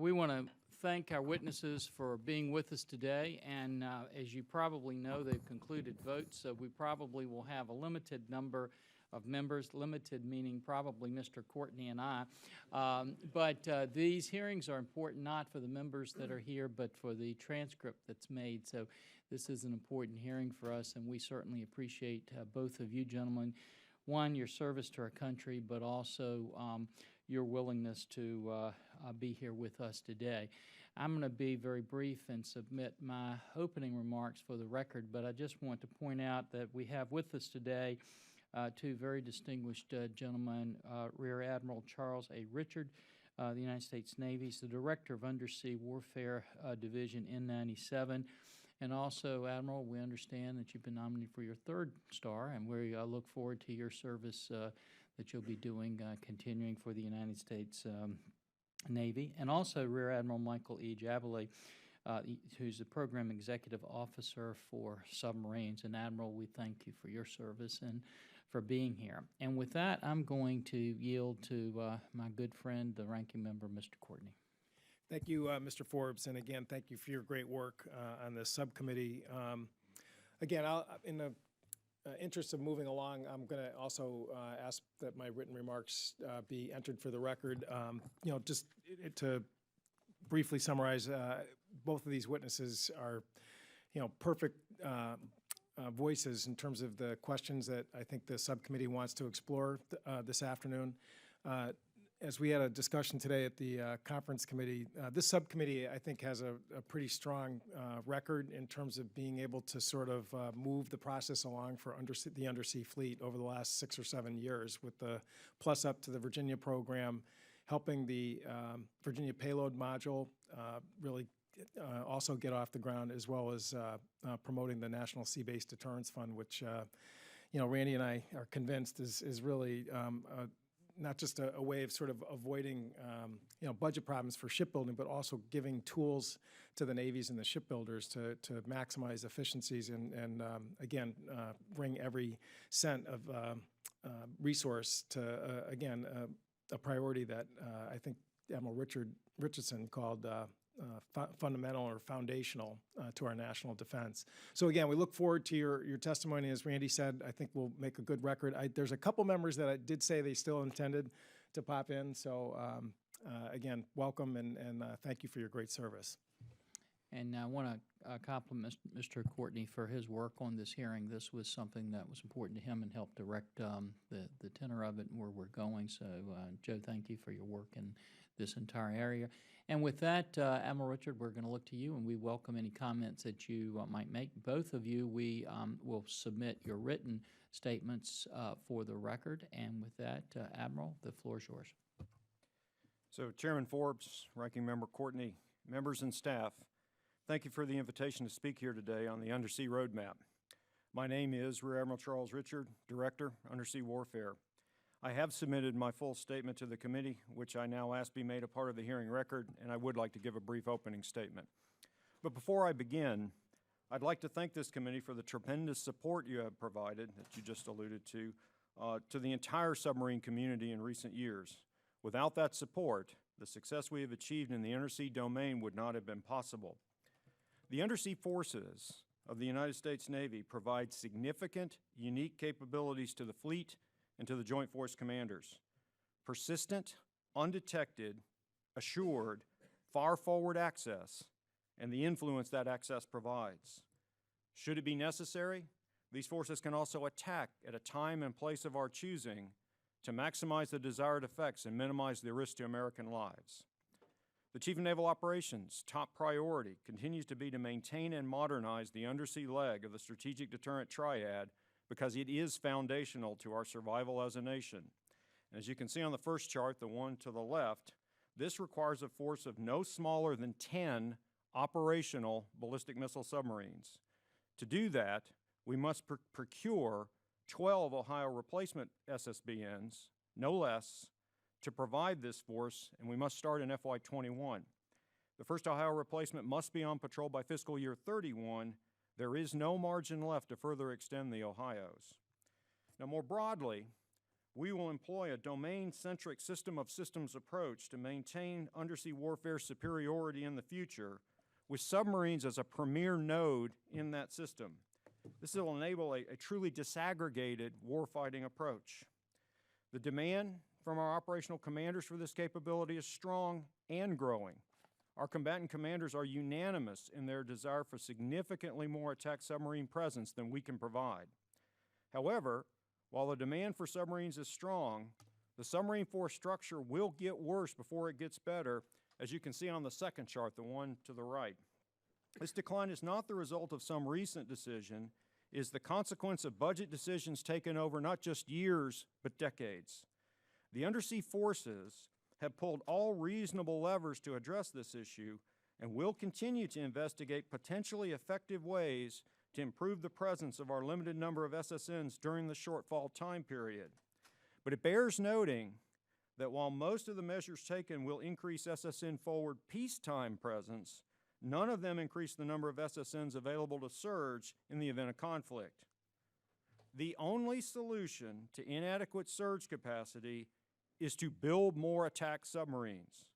We want to thank our witnesses for being with us today, and as you probably know, they've concluded votes, so we probably will have a limited number of members, limited meaning probably Mr. Courtney and I. But these hearings are important not for the members that are here, but for the transcript that's made. So this is an important hearing for us, and we certainly appreciate both of you gentlemen. One, your service to our country, but also your willingness to be here with us today. I'm going to be very brief and submit my opening remarks for the record, but I just want to point out that we have with us today two very distinguished gentlemen, Rear Admiral Charles A. Richard, the United States Navy, is the Director of Undersea Warfare Division N97, and also, Admiral, we understand that you've been nominated for your third star, and we look forward to your service that you'll be doing, continuing for the United States Navy, and also Rear Admiral Michael E. Jabaley, who's the Program Executive Officer for Submarines. And Admiral, we thank you for your service and for being here. And with that, I'm going to yield to my good friend, the Ranking Member, Mr. Courtney. Thank you, Mr. Forbes, and again, thank you for your great work on this subcommittee. Again, in the interest of moving along, I'm going to also ask that my written remarks be entered for the record. Just to briefly summarize, both of these witnesses are, perfect voices in terms of the questions that I think the subcommittee wants to explore this afternoon. As we had a discussion today at the conference committee, this subcommittee, I think, has a pretty strong record in terms of being able to sort of move the process along for the undersea fleet over the last 6 or 7 years, with the plus up to the Virginia program, helping the Virginia payload module really also get off the ground, as well as promoting the National Sea-Based Deterrence Fund, which Randy and I are convinced is really not just a way of sort of avoiding budget problems for shipbuilding, but also giving tools to the navies and the shipbuilders to maximize efficiencies and again, bring every cent of resource to, again, a priority that I think Admiral Richardson called fundamental or foundational to our national defense. So again, we look forward to your testimony. As Randy said, I think we'll make a good record. There's a couple members that I did say they still intended to pop in. So again, welcome and thank you for your great service. And I want to compliment Mr. Courtney for his work on this hearing. This was something that was important to him and helped direct the tenor of it and where we're going. So, Joe, thank you for your work in this entire area. And with that, Admiral Richard, we're going to look to you, and we welcome any comments that you might make. Both of you, we will submit your written statements for the record. And with that, Admiral, the floor is yours. So, Chairman Forbes, Ranking Member Courtney, members and staff, thank you for the invitation to speak here today on the Undersea Roadmap. My name is Rear Admiral Charles Richard, Director, Undersea Warfare. I have submitted my full statement to the committee, which I now ask be made a part of the hearing record, and I would like to give a brief opening statement. But before I begin, I'd like to thank this committee for the tremendous support you have provided, that you just alluded to the entire submarine community in recent years. Without that support, the success we have achieved in the undersea domain would not have been possible. The undersea forces of the United States Navy provide significant, unique capabilities to the fleet and to the Joint Force commanders. Persistent, undetected, assured, far-forward access, and the influence that access provides. Should it be necessary, these forces can also attack at a time and place of our choosing to maximize the desired effects and minimize the risk to American lives. The Chief of Naval Operations' top priority continues to be to maintain and modernize the undersea leg of the strategic deterrent triad, because it is foundational to our survival as a nation. As you can see on the first chart, the one to the left, this requires a force of no smaller than 10 operational ballistic missile submarines. To do that, we must procure 12 Ohio replacement SSBNs, no less, to provide this force, and we must start in FY21. The first Ohio replacement must be on patrol by fiscal year 31. There is no margin left to further extend the Ohio's. Now, more broadly, we will employ a domain-centric system of systems approach to maintain undersea warfare superiority in the future, with submarines as a premier node in that system. This will enable a truly disaggregated warfighting approach. The demand from our operational commanders for this capability is strong and growing. Our combatant commanders are unanimous in their desire for significantly more attack submarine presence than we can provide. However, while the demand for submarines is strong, the submarine force structure will get worse before it gets better, as you can see on the second chart, the one to the right. This decline is not the result of some recent decision. It is the consequence of budget decisions taken over not just years, but decades. The undersea forces have pulled all reasonable levers to address this issue and will continue to investigate potentially effective ways to improve the presence of our limited number of SSNs during the shortfall time period. But it bears noting that while most of the measures taken will increase SSN forward peacetime presence, none of them increase the number of SSNs available to surge in the event of conflict. The only solution to inadequate surge capacity is to build more attack submarines.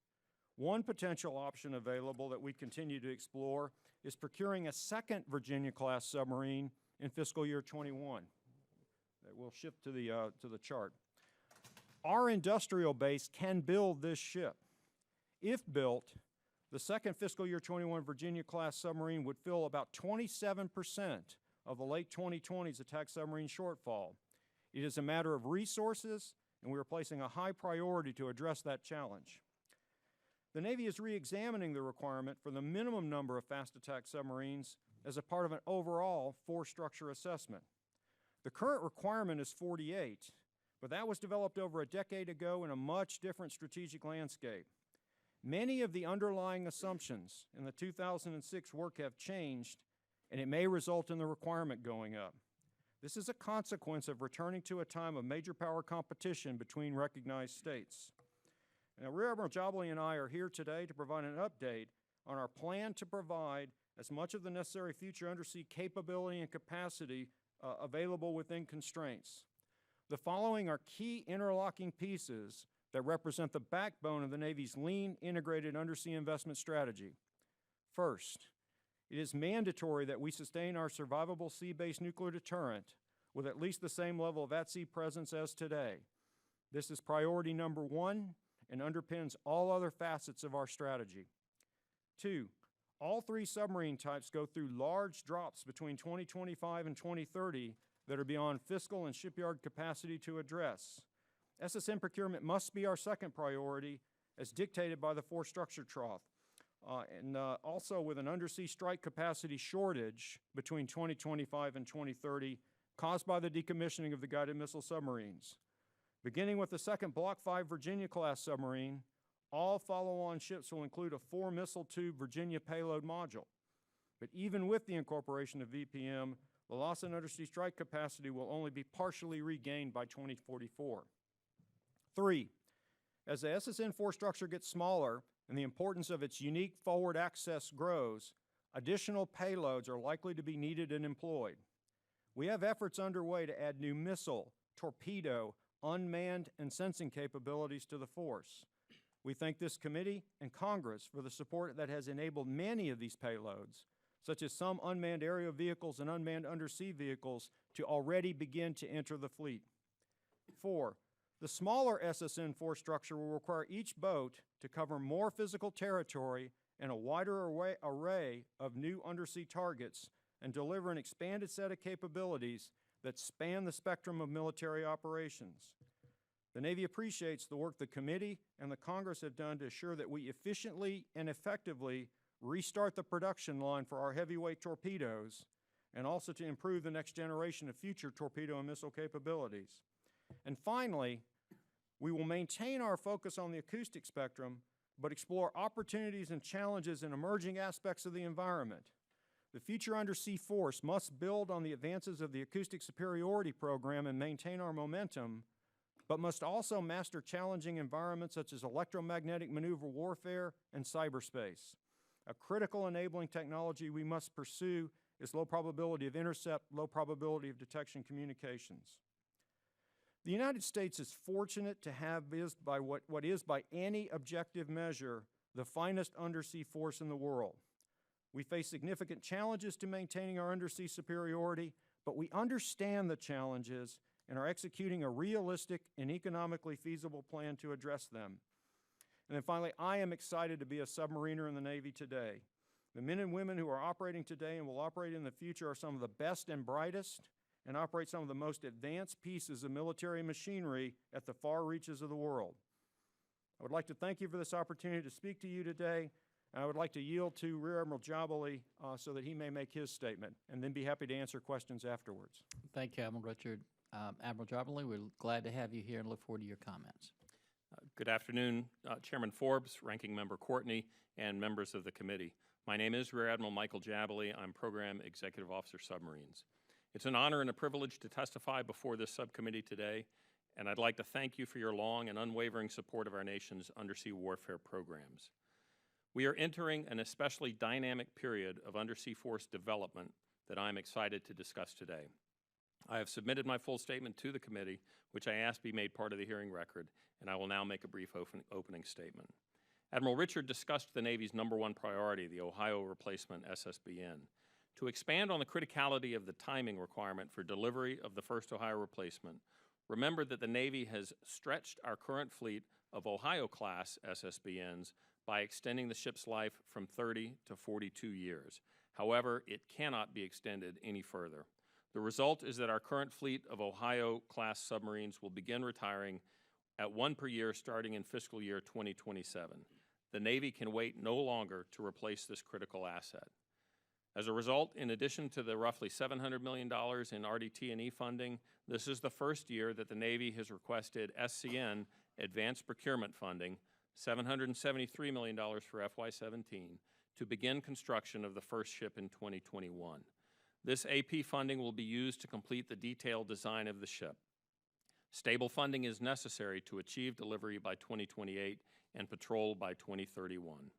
One potential option available that we continue to explore is procuring a second Virginia-class submarine in fiscal year 21. We'll shift to the chart. Our industrial base can build this ship. If built, the second fiscal year 21 Virginia-class submarine would fill about 27% of the late 2020s attack submarine shortfall. It is a matter of resources, and we are placing a high priority to address that challenge. The Navy is re-examining the requirement for the minimum number of fast attack submarines as a part of an overall force structure assessment. The current requirement is 48, but that was developed over a decade ago in a much different strategic landscape. Many of the underlying assumptions in the 2006 work have changed, and it may result in the requirement going up. This is a consequence of returning to a time of major power competition between recognized states. Now, Rear Admiral Jabaley and I are here today to provide an update on our plan to provide as much of the necessary future undersea capability and capacity available within constraints. The following are key interlocking pieces that represent the backbone of the Navy's lean, integrated undersea investment strategy. First, it is mandatory that we sustain our survivable sea-based nuclear deterrent with at least the same level of at-sea presence as today. This is priority number one and underpins all other facets of our strategy. Two, all three submarine types go through large drops between 2025 and 2030 that are beyond fiscal and shipyard capacity to address. SSN procurement must be our second priority as dictated by the force structure trough. Also with an undersea strike capacity shortage between 2025 and 2030 caused by the decommissioning of the guided missile submarines. Beginning with the second Block 5 Virginia-class submarine, all follow-on ships will include a 4-missile tube Virginia payload module. But even with the incorporation of VPM, the loss in undersea strike capacity will only be partially regained by 2044. Three, as the SSN force structure gets smaller and the importance of its unique forward access grows, additional payloads are likely to be needed and employed. We have efforts underway to add new missile, torpedo, unmanned, and sensing capabilities to the force. We thank this committee and Congress for the support that has enabled many of these payloads, such as some unmanned aerial vehicles and unmanned undersea vehicles, to already begin to enter the fleet. Four, the smaller SSN force structure will require each boat to cover more physical territory and a wider array of new undersea targets and deliver an expanded set of capabilities that span the spectrum of military operations. The Navy appreciates the work the committee and the Congress have done to assure that we efficiently and effectively restart the production line for our heavyweight torpedoes and also to improve the next generation of future torpedo and missile capabilities. And finally, we will maintain our focus on the acoustic spectrum, but explore opportunities and challenges in emerging aspects of the environment. The future undersea force must build on the advances of the acoustic superiority program and maintain our momentum, but must also master challenging environments such as electromagnetic maneuver warfare and cyberspace. A critical enabling technology we must pursue is low probability of intercept, low probability of detection communications. The United States is fortunate to have what is by any objective measure the finest undersea force in the world. We face significant challenges to maintaining our undersea superiority, but we understand the challenges and are executing a realistic and economically feasible plan to address them. And then finally, I am excited to be a submariner in the Navy today. The men and women who are operating today and will operate in the future are some of the best and brightest and operate some of the most advanced pieces of military machinery at the far reaches of the world. I would like to thank you for this opportunity to speak to you today, and I would like to yield to Rear Admiral Jabaley so that he may make his statement, and then be happy to answer questions afterwards. Thank you, Admiral Richard. Admiral Jabaley, we're glad to have you here and look forward to your comments. Good afternoon, Chairman Forbes, Ranking Member Courtney, and members of the committee. My name is Rear Admiral Michael Jabaley. I'm Program Executive Officer, Submarines. It's an honor and a privilege to testify before this subcommittee today, and I'd like to thank you for your long and unwavering support of our nation's undersea warfare programs. We are entering an especially dynamic period of undersea force development that I'm excited to discuss today. I have submitted my full statement to the committee, which I ask be made part of the hearing record, and I will now make a brief opening statement. Admiral Richard discussed the Navy's #1 priority, the Ohio replacement SSBN. To expand on the criticality of the timing requirement for delivery of the first Ohio replacement, remember that the Navy has stretched our current fleet of Ohio-class SSBNs by extending the ship's life from 30 to 42 years. However, it cannot be extended any further. The result is that our current fleet of Ohio-class submarines will begin retiring at 1 per year starting in fiscal year 2027. The Navy can wait no longer to replace this critical asset. As a result, in addition to the roughly $700 million in RDT&E funding, this is the first year that the Navy has requested SCN, Advanced Procurement Funding, $773 million for FY17, to begin construction of the first ship in 2021. This AP funding will be used to complete the detailed design of the ship. Stable funding is necessary to achieve delivery by 2028 and patrol by 2031.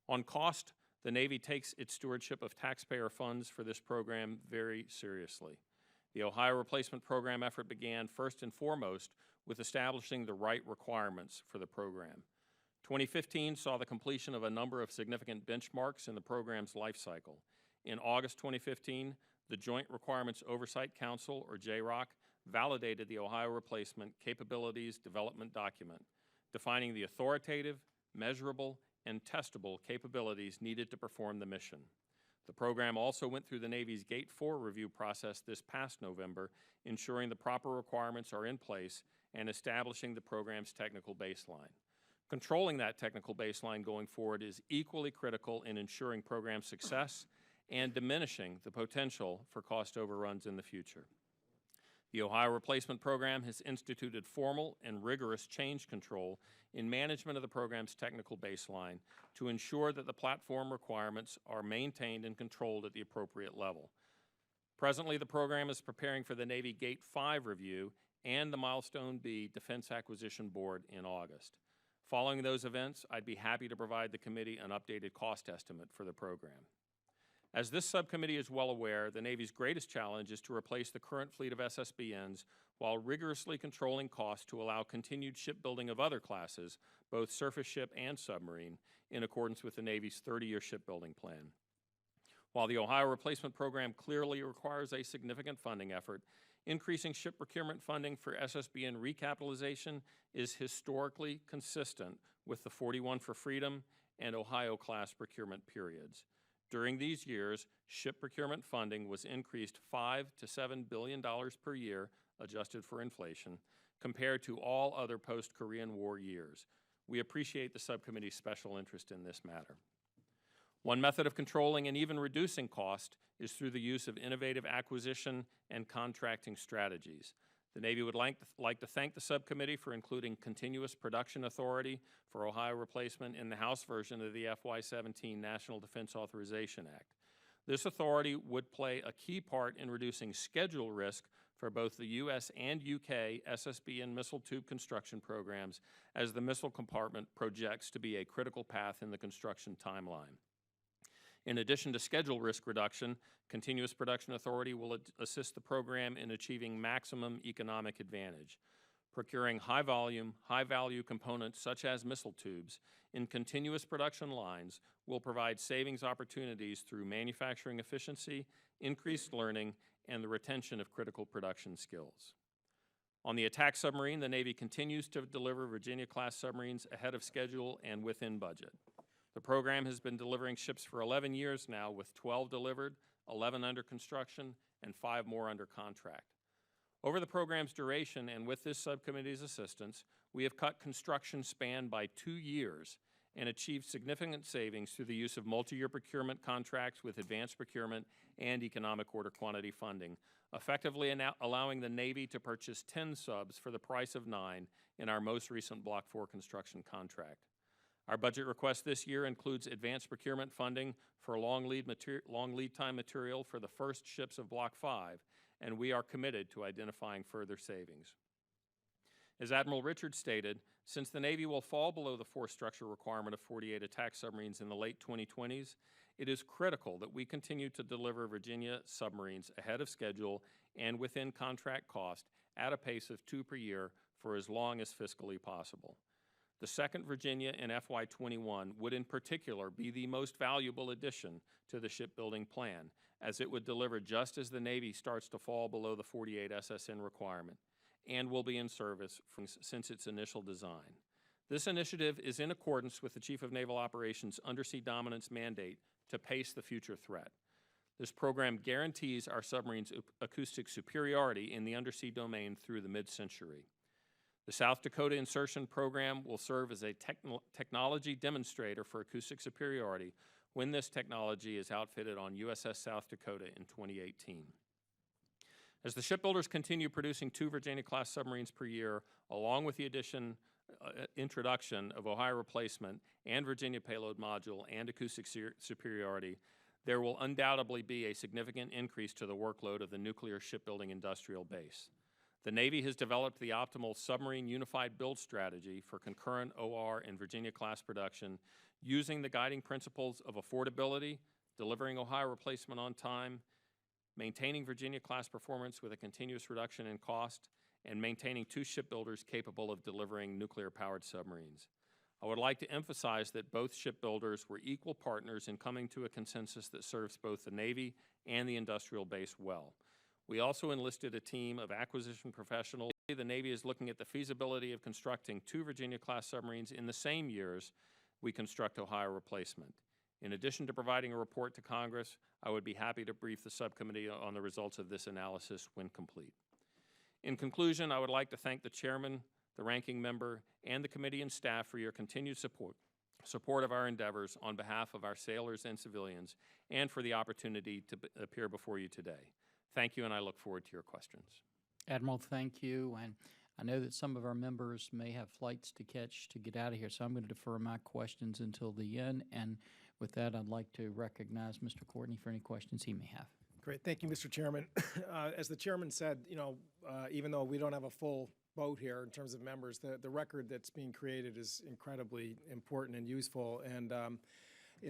On cost, the Navy takes its stewardship of taxpayer funds for this program very seriously. The Ohio Replacement Program effort began first and foremost with establishing the right requirements for the program. 2015 saw the completion of a number of significant benchmarks in the program's life cycle. In August 2015, the Joint Requirements Oversight Council, or JROC, validated the Ohio Replacement Capabilities Development Document, defining the authoritative, measurable, and testable capabilities needed to perform the mission. The program also went through the Navy's Gate 4 review process this past November, ensuring the proper requirements are in place and establishing the program's technical baseline. Controlling that technical baseline going forward is equally critical in ensuring program success and diminishing the potential for cost overruns in the future. The Ohio Replacement Program has instituted formal and rigorous change control in management of the program's technical baseline to ensure that the platform requirements are maintained and controlled at the appropriate level. Presently, the program is preparing for the Navy Gate 5 review and the Milestone B Defense Acquisition Board in August. Following those events, I'd be happy to provide the committee an updated cost estimate for the program. As this subcommittee is well aware, the Navy's greatest challenge is to replace the current fleet of SSBNs while rigorously controlling costs to allow continued shipbuilding of other classes, both surface ship and submarine, in accordance with the Navy's 30-year shipbuilding plan. While the Ohio Replacement Program clearly requires a significant funding effort, increasing ship procurement funding for SSBN recapitalization is historically consistent with the 41 for Freedom and Ohio-class procurement periods. During these years, ship procurement funding was increased $5 to $7 billion per year, adjusted for inflation, compared to all other post-Korean War years. We appreciate the subcommittee's special interest in this matter. One method of controlling and even reducing cost is through the use of innovative acquisition and contracting strategies. The Navy would like to thank the subcommittee for including continuous production authority for Ohio replacement in the House version of the FY17 National Defense Authorization Act. This authority would play a key part in reducing schedule risk for both the U.S. and U.K. SSBN missile tube construction programs as the missile compartment projects to be a critical path in the construction timeline. In addition to schedule risk reduction, Continuous Production Authority will assist the program in achieving maximum economic advantage. Procuring high-volume, high-value components such as missile tubes in continuous production lines will provide savings opportunities through manufacturing efficiency, increased learning, and the retention of critical production skills. On the attack submarine, the Navy continues to deliver Virginia-class submarines ahead of schedule and within budget. The program has been delivering ships for 11 years now, with 12 delivered, 11 under construction, and 5 more under contract. Over the program's duration, and with this subcommittee's assistance, we have cut construction span by 2 years and achieved significant savings through the use of multi-year procurement contracts with advanced procurement and economic order quantity funding, effectively allowing the Navy to purchase 10 subs for the price of 9 in our most recent Block 4 construction contract. Our budget request this year includes advanced procurement funding for long lead time material for the first ships of Block 5, and we are committed to identifying further savings. As Admiral Richards stated, since the Navy will fall below the force structure requirement of 48 attack submarines in the late 2020s, it is critical that we continue to deliver Virginia submarines ahead of schedule and within contract cost at a pace of 2 per year for as long as fiscally possible. The second Virginia in FY21 would in particular be the most valuable addition to the shipbuilding plan, as it would deliver just as the Navy starts to fall below the 48 SSN requirement, and will be in service since its initial design. This initiative is in accordance with the Chief of Naval Operations' Undersea Dominance mandate to pace the future threat. This program guarantees our submarines' acoustic superiority in the undersea domain through the mid-century. The South Dakota Insertion Program will serve as a technology demonstrator for acoustic superiority when this technology is outfitted on USS South Dakota in 2018. As the shipbuilders continue producing 2 Virginia-class submarines per year, along with the introduction of Ohio replacement and Virginia payload module and acoustic superiority, there will undoubtedly be a significant increase to the workload of the nuclear shipbuilding industrial base. The Navy has developed the optimal submarine unified build strategy for concurrent OR and Virginia-class production using the guiding principles of affordability, delivering Ohio replacement on time, maintaining Virginia-class performance with a continuous reduction in cost, and maintaining 2 shipbuilders capable of delivering nuclear-powered submarines. I would like to emphasize that both shipbuilders were equal partners in coming to a consensus that serves both the Navy and the industrial base well. We also enlisted a team of acquisition professionals. The Navy is looking at the feasibility of constructing 2 Virginia-class submarines in the same years we construct Ohio replacement. In addition to providing a report to Congress, I would be happy to brief the subcommittee on the results of this analysis when complete. In conclusion, I would like to thank the chairman, the ranking member, and the committee and staff for your continued support of our endeavors on behalf of our sailors and civilians, and for the opportunity to appear before you today. Thank you, and I look forward to your questions. Admiral, thank you. And I know that some of our members may have flights to catch to get out of here, so I'm going to defer my questions until the end. And with that, I'd like to recognize Mr. Courtney for any questions he may have. Great, thank you, Mr. Chairman. As the chairman said, even though we don't have a full boat here in terms of members, the record that's being created is incredibly important and useful. And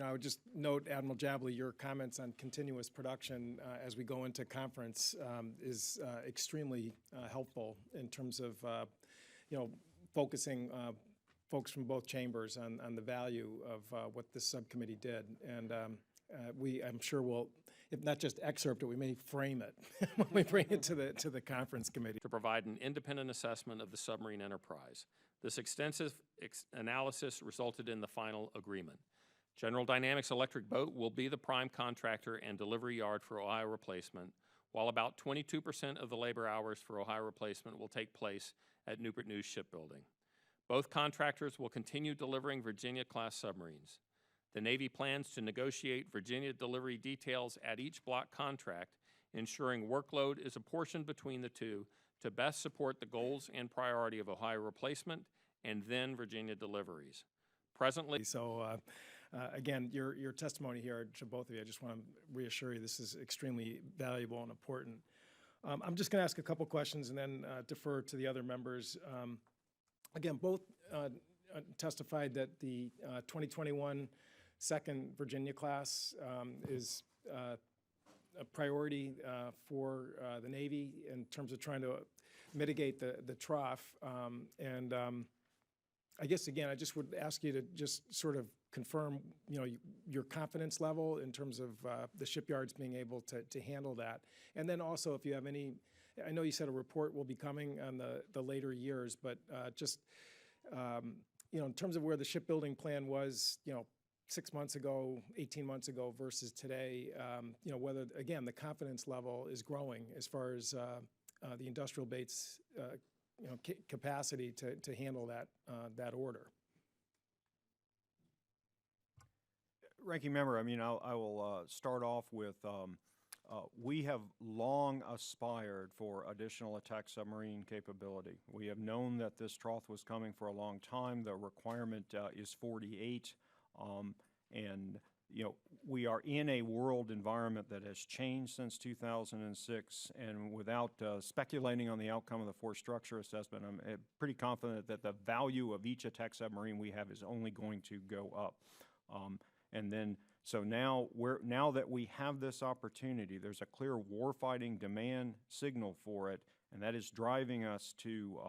I would just note, Admiral Jabaley, your comments on continuous production as we go into conference is extremely helpful in terms of focusing folks from both chambers on the value of what this subcommittee did. And I'm sure we'll, if not just excerpt it, we may frame it when we bring it to the conference committee. To provide an independent assessment of the submarine enterprise. This extensive analysis resulted in the final agreement. General Dynamics Electric Boat will be the prime contractor and delivery yard for Ohio replacement, while about 22% of the labor hours for Ohio replacement will take place at Newport News Shipbuilding. Both contractors will continue delivering Virginia-class submarines. The Navy plans to negotiate Virginia delivery details at each block contract, ensuring workload is apportioned between the two to best support the goals and priority of Ohio replacement and then Virginia deliveries. Presently, again, your testimony here to both of you, I just want to reassure you this is extremely valuable and important. I'm just going to ask a couple questions and then defer to the other members. Again, both testified that the 2021 second Virginia class is a priority for the Navy in terms of trying to mitigate the trough. I guess, again, I just would ask you to just sort of confirm, your confidence level in terms of the shipyards being able to handle that. And then also, if you have any, I know you said a report will be coming on the later years, but just, in terms of where the shipbuilding plan was, 6 months ago, 18 months ago versus today, whether, again, the confidence level is growing as far as the industrial base capacity to handle that order. Ranking Member, I will start off with, we have long aspired for additional attack submarine capability. We have known that this trough was coming for a long time. The requirement is 48, and we are in a world environment that has changed since 2006, and without speculating on the outcome of the force structure assessment, I'm pretty confident that the value of each attack submarine we have is only going to go up. So now that we have this opportunity, there's a clear warfighting demand signal for it, and that is driving us to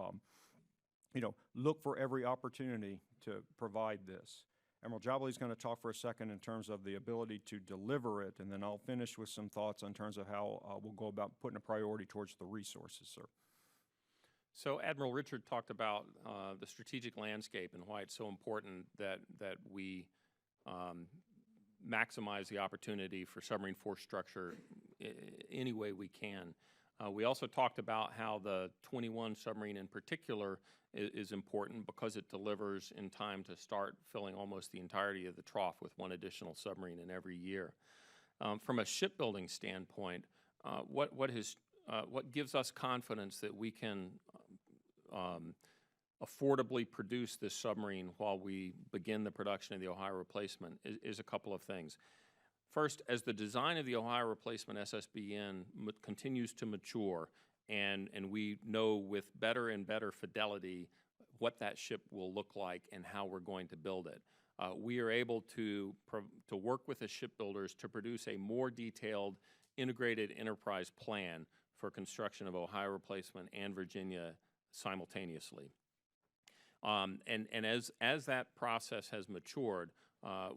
look for every opportunity to provide this. Admiral Jabaley is going to talk for a second in terms of the ability to deliver it, and then I'll finish with some thoughts in terms of how we'll go about putting a priority towards the resources, sir. So Admiral Richard talked about the strategic landscape and why it's so important that we maximize the opportunity for submarine force structure any way we can. We also talked about how the 21 submarine in particular is important because it delivers in time to start filling almost the entirety of the trough with one additional submarine in every year. From a shipbuilding standpoint, what gives us confidence that we can affordably produce this submarine while we begin the production of the Ohio replacement is a couple of things. First, as the design of the Ohio replacement SSBN continues to mature, and we know with better and better fidelity what that ship will look like and how we're going to build it, we are able to work with the shipbuilders to produce a more detailed integrated enterprise plan for construction of Ohio replacement and Virginia simultaneously. And as that process has matured,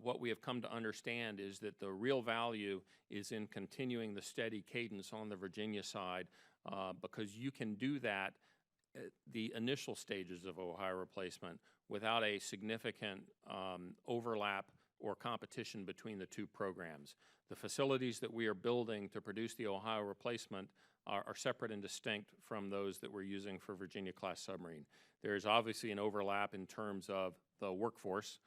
what we have come to understand is that the real value is in continuing the steady cadence on the Virginia side, because you can do that at the initial stages of Ohio replacement without a significant overlap or competition between the two programs. The facilities that we are building to produce the Ohio replacement are separate and distinct from those that we're using for Virginia-class submarine. There is obviously an overlap in terms of the workforce,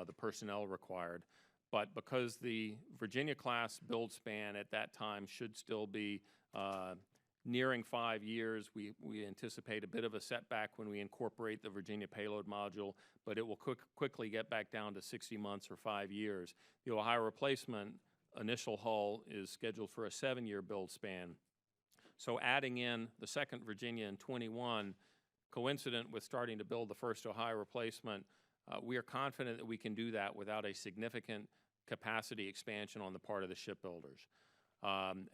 the personnel required, but because the Virginia-class build span at that time should still be nearing 5 years, we anticipate a bit of a setback when we incorporate the Virginia payload module, but it will quickly get back down to 60 months or 5 years. The Ohio replacement initial hull is scheduled for a 7-year build span. So adding in the second Virginia in 21, coincident with starting to build the first Ohio replacement, we are confident that we can do that without a significant capacity expansion on the part of the shipbuilders.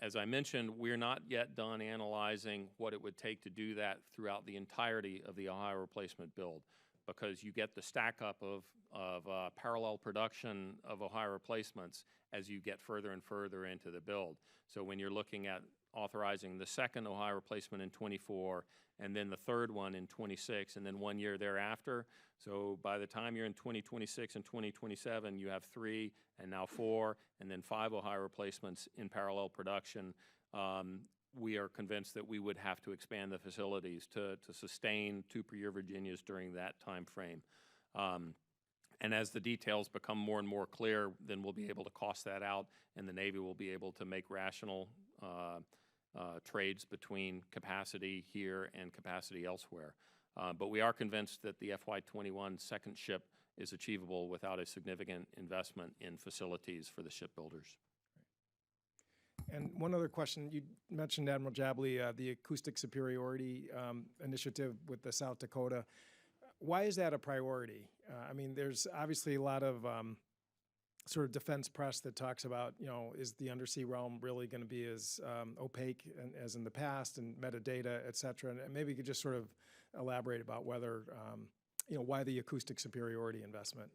As I mentioned, we're not yet done analyzing what it would take to do that throughout the entirety of the Ohio replacement build, because you get the stack up of parallel production of Ohio replacements as you get further and further into the build. So when you're looking at authorizing the second Ohio replacement in 24, and then the third one in 26, and then 1 year thereafter. So by the time you're in 2026 and 2027, you have 3 and now 4, and then 5 Ohio replacements in parallel production. We are convinced that we would have to expand the facilities to sustain 2 per year Virginias during that time frame. And as the details become more and more clear, then we'll be able to cost that out, and the Navy will be able to make rational trades between capacity here and capacity elsewhere. But we are convinced that the FY21 second ship is achievable without a significant investment in facilities for the shipbuilders. And one other question, you mentioned, Admiral Jabaley, the acoustic superiority initiative with the South Dakota. Why is that a priority? I mean, there's obviously a lot of sort of defense press that talks about, is the undersea realm really going to be as opaque as in the past, and metadata, et cetera? And maybe you could just sort of elaborate about whether, why the acoustic superiority investment.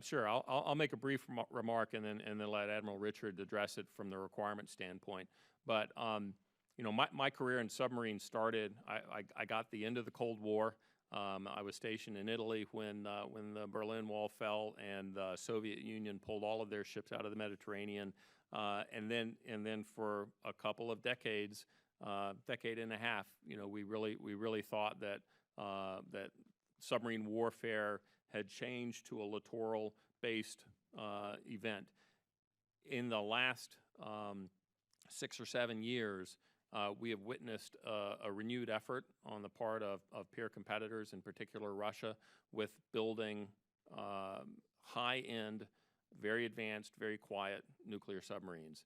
Sure. I'll make a brief remark and then let Admiral Richard address it from the requirement standpoint. But my career in submarines started. I got the end of the Cold War. I was stationed in Italy when the Berlin Wall fell and the Soviet Union pulled all of their ships out of the Mediterranean, and then for a couple of decades, decade and a half, we really thought that that submarine warfare had changed to a littoral-based event. In the last 6 or 7 years, we have witnessed a renewed effort on the part of peer competitors, in particular Russia, with building high-end, very advanced, very quiet nuclear submarines.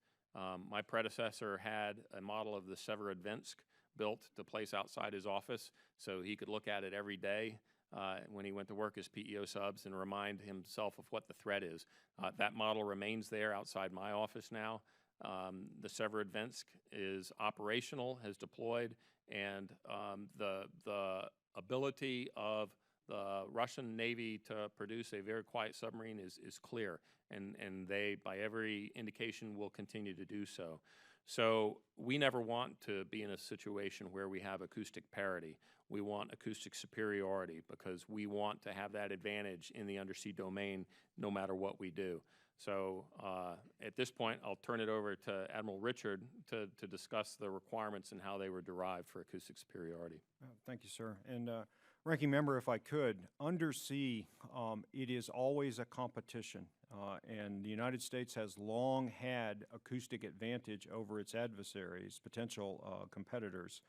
My predecessor had a model of the Severodvinsk built to place outside his office so he could look at it every day when he went to work as PEO subs and remind himself of what the threat is. That model remains there outside my office now. The Severodvinsk is operational, has deployed, and the ability of the Russian Navy to produce a very quiet submarine is clear, and they, by every indication, will continue to do so. So we never want to be in a situation where we have acoustic parity. We want acoustic superiority because we want to have that advantage in the undersea domain no matter what we do. So at this point, I'll turn it over to Admiral Richard to discuss the requirements and how they were derived for acoustic superiority. Thank you, sir. And Ranking Member, if I could, undersea, it is always a competition, and the United States has long had acoustic advantage over its adversaries, potential competitors.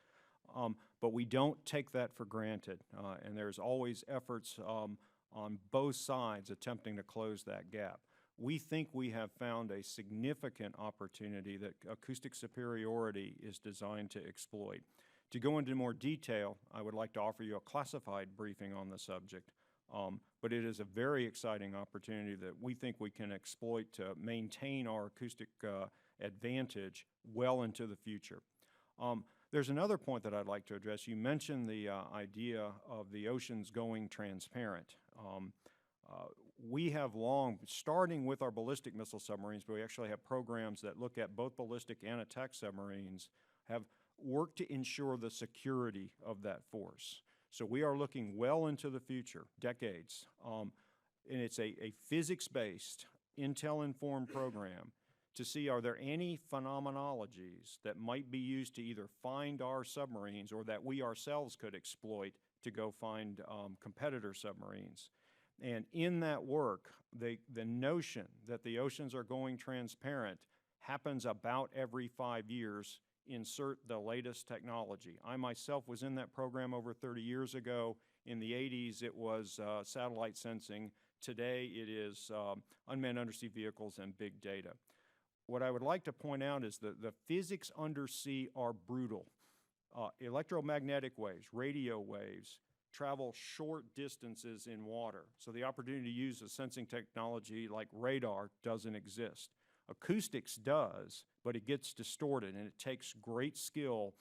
But we don't take that for granted, and there's always efforts on both sides attempting to close that gap. We think we have found a significant opportunity that acoustic superiority is designed to exploit. To go into more detail, I would like to offer you a classified briefing on the subject, but it is a very exciting opportunity that we think we can exploit to maintain our acoustic advantage well into the future. There's another point that I'd like to address. You mentioned the idea of the oceans going transparent. We have long, starting with our ballistic missile submarines, but we actually have programs that look at both ballistic and attack submarines, have worked to ensure the security of that force. So we are looking well into the future, decades, and it's a physics-based, intel-informed program to see are there any phenomenologies that might be used to either find our submarines or that we ourselves could exploit to go find competitor submarines. And in that work, the notion that the oceans are going transparent happens about every 5 years. Insert the latest technology. I myself was in that program over 30 years ago. In the 80s, it was satellite sensing. Today, it is unmanned undersea vehicles and big data. What I would like to point out is that the physics undersea are brutal. Electromagnetic waves, radio waves, travel short distances in water. So the opportunity to use a sensing technology like radar doesn't exist. Acoustics does, but it gets distorted, and it takes great skill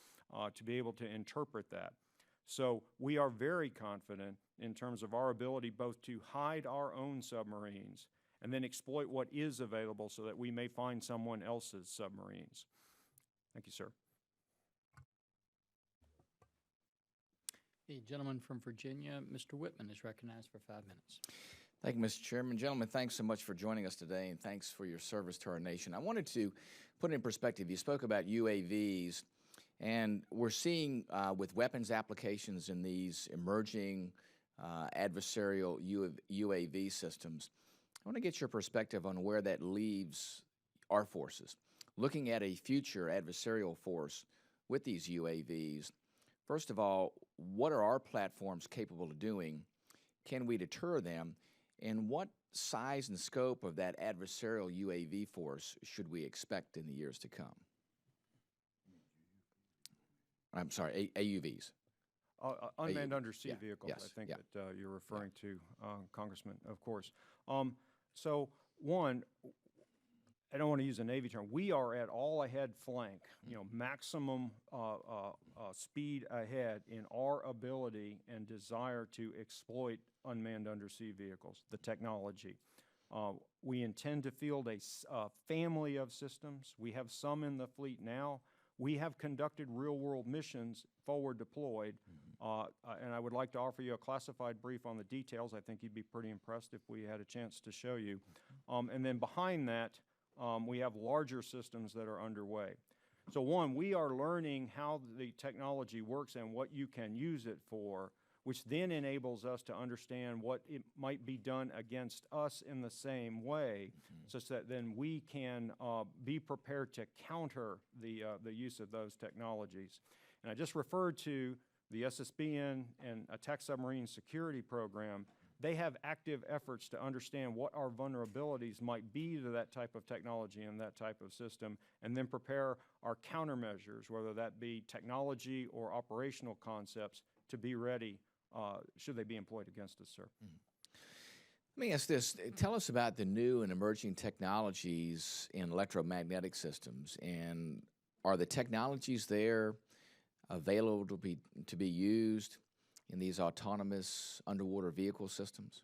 to be able to interpret that. So we are very confident in terms of our ability both to hide our own submarines and then exploit what is available so that we may find someone else's submarines. Thank you, sir. The gentleman from Virginia, Mr. Whitman, is recognized for 5 minutes. Thank you, Mr. Chairman. Gentlemen, thanks so much for joining us today, and thanks for your service to our nation. I wanted to put it in perspective. You spoke about UAVs, and we're seeing with weapons applications in these emerging adversarial UAV systems. I want to get your perspective on where that leaves our forces. Looking at a future adversarial force with these UAVs, first of all, what are our platforms capable of doing? Can we deter them? And what size and scope of that adversarial UAV force should we expect in the years to come? I'm sorry, AUVs. Unmanned undersea yeah, vehicles, yes, I think yeah. that you're referring to, Congressman, of course. So one, I don't want to use a Navy term. We are at all ahead flank, you know, maximum speed ahead in our ability and desire to exploit unmanned undersea vehicles, the technology. We intend to field a family of systems. We have some in the fleet now. We have conducted real-world missions forward deployed, and I would like to offer you a classified brief on the details. I think you'd be pretty impressed if we had a chance to show you. And then behind that, we have larger systems that are underway. So one, we are learning how the technology works and what you can use it for, which then enables us to understand what it might be done against us in the same way, such that then we can be prepared to counter the use of those technologies. And I just referred to the SSBN and Attack Submarine Security Program. They have active efforts to understand what our vulnerabilities might be to that type of technology and that type of system, and then prepare our countermeasures, whether that be technology or operational concepts, to be ready should they be employed against us, sir. Let me ask this. Tell us about the new and emerging technologies in electromagnetic systems, and are the technologies there available to be used in these autonomous underwater vehicle systems?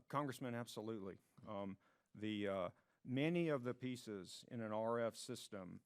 Congressman, absolutely. Many of the pieces in an RF system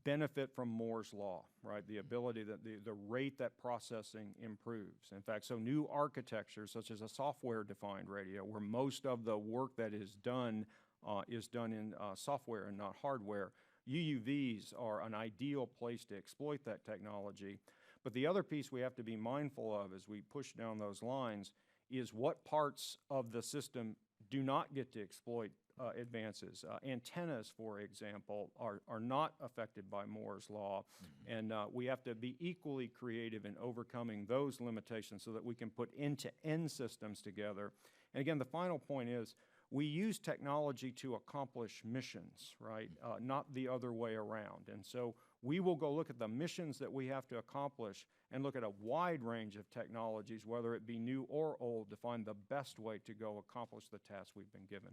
benefit from Moore's law, right? The ability that the rate that processing improves. In fact, so new architectures such as a software-defined radio, where most of the work that is done in software and not hardware, UUVs are an ideal place to exploit that technology. But the other piece we have to be mindful of as we push down those lines is what parts of the system do not get to exploit advances. Antennas, for example, are not affected by Moore's law, and we have to be equally creative in overcoming those limitations so that we can put end-to-end systems together. And again, the final point is we use technology to accomplish missions, right? Not the other way around. And so we will go look at the missions that we have to accomplish and look at a wide range of technologies, whether it be new or old, to find the best way to go accomplish the task we've been given.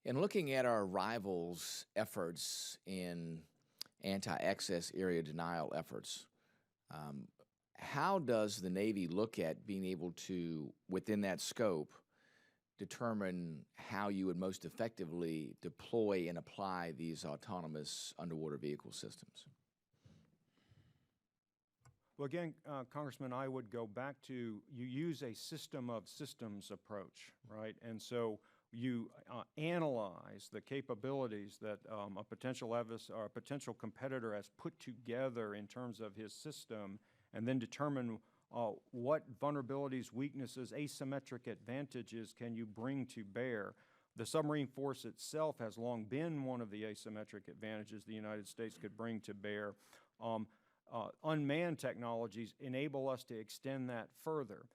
In looking at our rivals' efforts in anti-access area denial efforts, how does the Navy look at being able to, within that scope, determine how you would most effectively deploy and apply these autonomous underwater vehicle systems? Well, again, Congressman, I would go back to you use a system of systems approach, right? And so you analyze the capabilities that a potential competitor has put together in terms of his system, and then determine what vulnerabilities, weaknesses, asymmetric advantages can you bring to bear. The submarine force itself has long been one of the asymmetric advantages the United States could bring to bear. Unmanned technologies enable us to extend that further.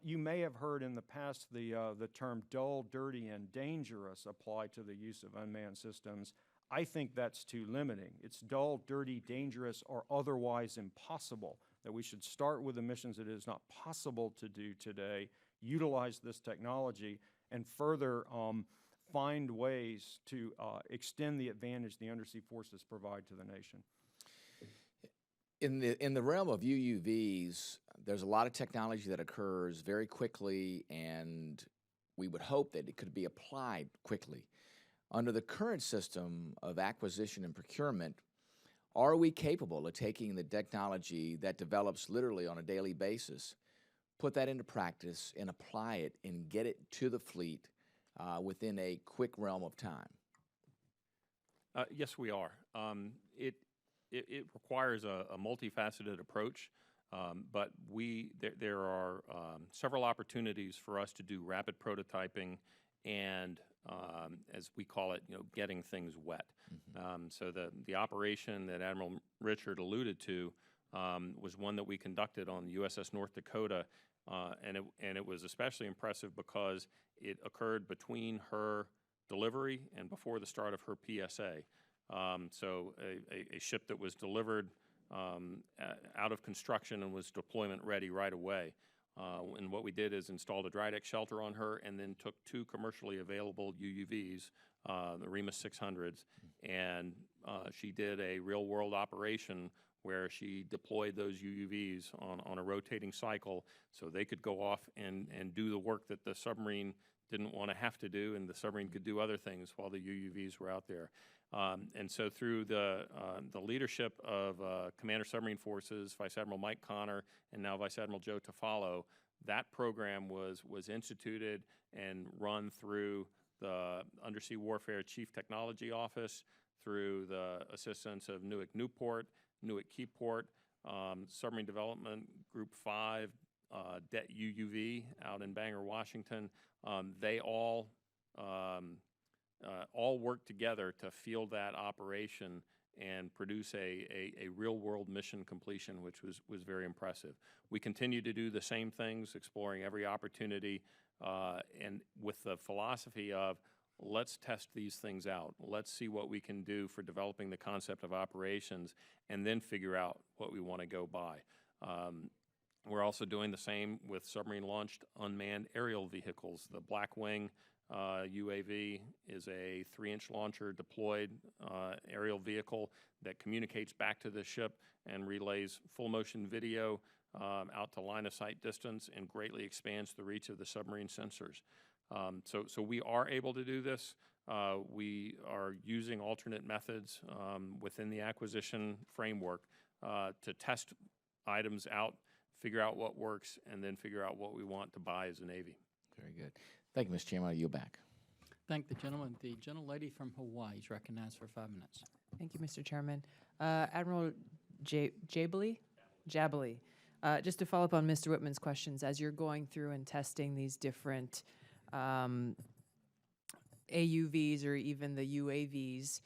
You may have heard in the past the term dull, dirty, and dangerous applied to the use of unmanned systems. I think that's too limiting. It's dull, dirty, dangerous, or otherwise impossible, that we should start with the missions that it is not possible to do today, utilize this technology, and further find ways to extend the advantage the undersea forces provide to the nation. In the realm of UUVs, there's a lot of technology that occurs very quickly, and we would hope that it could be applied quickly. Under the current system of acquisition and procurement, are we capable of taking the technology that develops literally on a daily basis, put that into practice, and apply it and get it to the fleet within a quick realm of time? Yes, we are. It requires a multifaceted approach, but there are several opportunities for us to do rapid prototyping and, as we call it, getting things wet. So the operation that Admiral Richard alluded to was one that we conducted on the USS North Dakota, and it was especially impressive because it occurred between her delivery and before the start of her PSA. So a ship that was delivered out of construction and was deployment ready right away. And what we did is installed a dry deck shelter on her and then took 2 commercially available UUVs, the Remus 600s, and she did a real-world operation where she deployed those UUVs on a rotating cycle so they could go off and do the work that the submarine didn't want to have to do, and the submarine could do other things while the UUVs were out there. And so through the leadership of Commander Submarine Forces, Vice Admiral Mike Connor, and now Vice Admiral Joe Tafalo, that program was instituted and run through the Undersea Warfare Chief Technology Office, through the assistance of Newark Newport, Newark Keyport, Submarine Development Group 5, DET UUV out in Bangor, Washington. They all work together to field that operation and produce a real-world mission completion, which was very impressive. We continue to do the same things, exploring every opportunity, and with the philosophy of, let's test these things out. Let's see what we can do for developing the concept of operations, and then figure out what we want to go by. We're also doing the same with submarine-launched unmanned aerial vehicles. The Blackwing UAV is a 3-inch launcher deployed aerial vehicle that communicates back to the ship and relays full-motion video out to line-of-sight distance and greatly expands the reach of the submarine sensors. So we are able to do this. We are using alternate methods within the acquisition framework to test items out, figure out what works, and then figure out what we want to buy as a Navy. Very good. Thank you, Mr. Chairman. I yield back. Thank the gentleman. The gentlelady from Hawaii is recognized for 5 minutes. Thank you, Mr. Chairman. Admiral Jabaley? Jabaley. Just to follow up on Mr. Whitman's questions, as you're going through and testing these different AUVs or even the UAVs,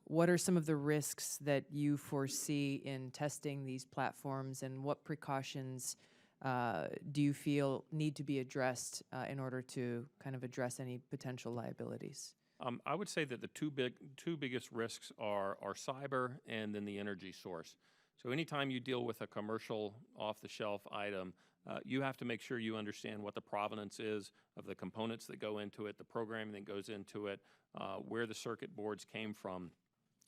what are some of the risks that you foresee in testing these platforms, and what precautions do you feel need to be addressed in order to kind of address any potential liabilities? I would say that the two biggest risks are cyber and then the energy source. So anytime you deal with a commercial off-the-shelf item, you have to make sure you understand what the provenance is of the components that go into it, the programming that goes into it, where the circuit boards came from.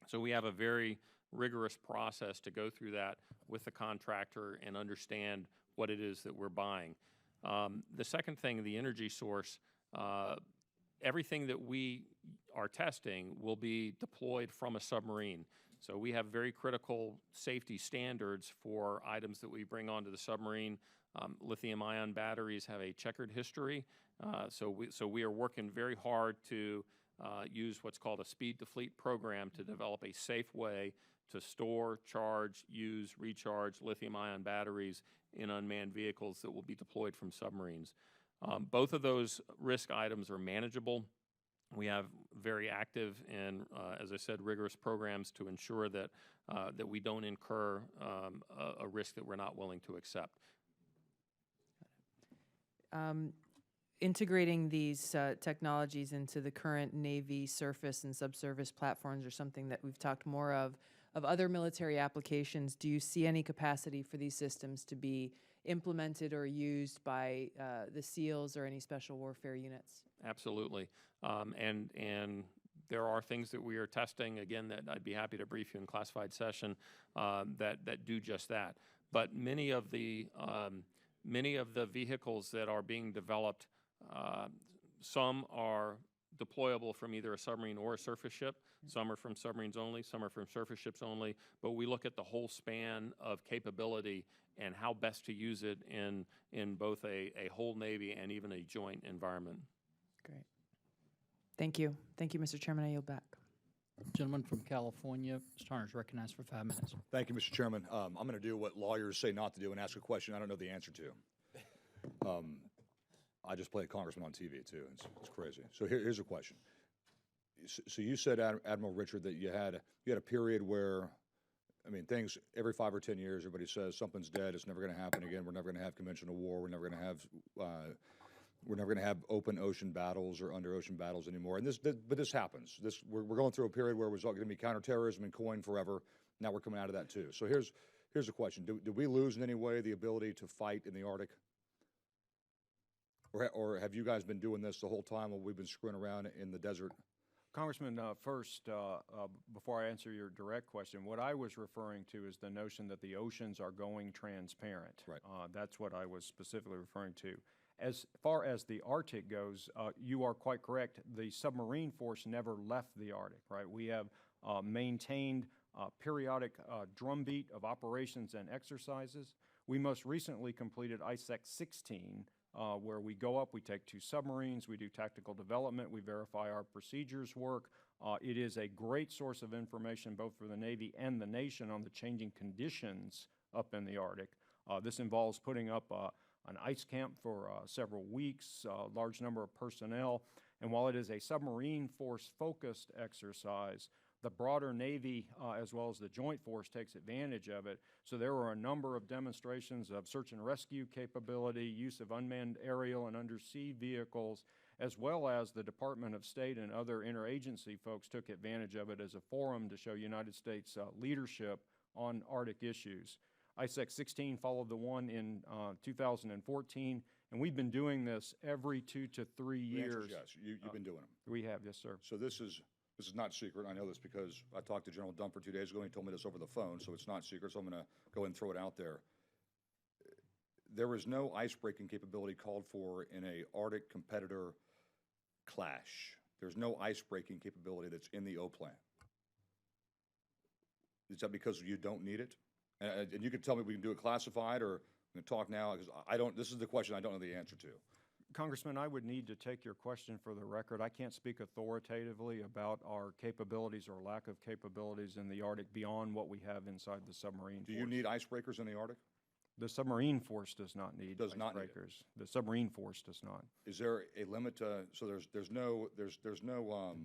So we have a very rigorous process to go through that with the contractor and understand what it is that we're buying. The second thing, the energy source, everything that we are testing will be deployed from a submarine. So we have very critical safety standards for items that we bring onto the submarine. Lithium-ion batteries have a checkered history, so we are working very hard to use what's called a speed-to-fleet program to develop a safe way to store, charge, use, recharge lithium-ion batteries in unmanned vehicles that will be deployed from submarines. Both of those risk items are manageable. We have very active and, as I said, rigorous programs to ensure that that we don't incur a risk that we're not willing to accept. Integrating these technologies into the current Navy surface and subsurface platforms are something that we've talked more of other military applications. Do you see any capacity for these systems to be implemented or used by the SEALs or any special warfare units? Absolutely. And there are things that we are testing, again, that I'd be happy to brief you in classified session that do just that. But many of the vehicles that are being developed, some are deployable from either a submarine or a surface ship. Some are from submarines only, some are from surface ships only, but we look at the whole span of capability and how best to use it in both a whole Navy and even a joint environment. Great. Thank you. Thank you, Mr. Chairman. I yield back. Gentleman from California, Mr. Turner is recognized for 5 minutes. Thank you, Mr. Chairman. I'm going to do what lawyers say not to do and ask a question I don't know the answer to. I just played congressman on TV, too. It's crazy. So here's a question. So you said, Admiral Richard, that you had a period where, I mean, things every 5 or 10 years, everybody says something's dead, it's never going to happen again, we're never going to have conventional war, we're never going to have open ocean battles or under ocean battles anymore. And but this happens. We're going through a period where it was going to be counterterrorism and COIN forever. Now we're coming out of that too. So here's a question: Do we lose in any way the ability to fight in the Arctic? Or have you guys been doing this the whole time while we've been screwing around in the desert? Congressman, first, before I answer your direct question, what I was referring to is the notion that the oceans are going transparent. Right. That's what I was specifically referring to. As far as the Arctic goes, you are quite correct. The submarine force never left the Arctic, right? We have maintained periodic drumbeat of operations and exercises. We most recently completed ISEC 16, where we go up, we take 2 submarines, we do tactical development, we verify our procedures work. It is a great source of information both for the Navy and the nation on the changing conditions up in the Arctic. This involves putting up an ice camp for several weeks, a large number of personnel, and while it is a submarine force-focused exercise, the broader Navy, as well as the Joint Force, takes advantage of it. So there were a number of demonstrations of search and rescue capability, use of unmanned aerial and undersea vehicles, as well as the Department of State and other interagency folks took advantage of it as a forum to show United States leadership on Arctic issues. ISEC 16 followed the one in 2014, and we've been doing this every 2 to 3 years. Yes, you've been doing them. We have, yes, sir. So this is not secret. I know this because I talked to General Dumford 2 days ago, and he told me this over the phone, so it's not secret, so I'm going to go and throw it out there. There is no ice-breaking capability called for in a Arctic competitor clash. There's no ice-breaking capability that's in the O plan. Is that because you don't need it? And you can tell me we can do it classified, or we can talk now, because I don't, this is the question I don't know the answer to. Congressman, I would need to take your question for the record. I can't speak authoritatively about our capabilities or lack of capabilities in the Arctic beyond what we have inside the submarine Do force. you need icebreakers in the Arctic? The submarine force does not need Does not need it. icebreakers. The submarine force does not. Is there a limit to, so there's no, are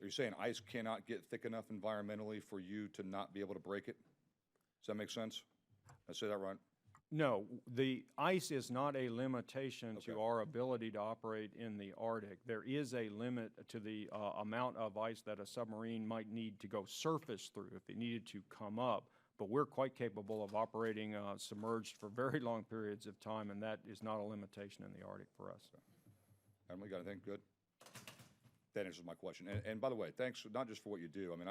you saying ice cannot get thick enough environmentally for you to not be able to break it? Does that make sense? Did I say that right? No, the ice is not a limitation Okay. to our ability to operate in the Arctic. There is a limit to the amount of ice that a submarine might need to go surface through if it needed to come up, but we're quite capable of operating submerged for very long periods of time, and that is not a limitation in the Arctic for us. Emily, got anything good? That answers my question. And by the way, thanks not just for what you do. I mean,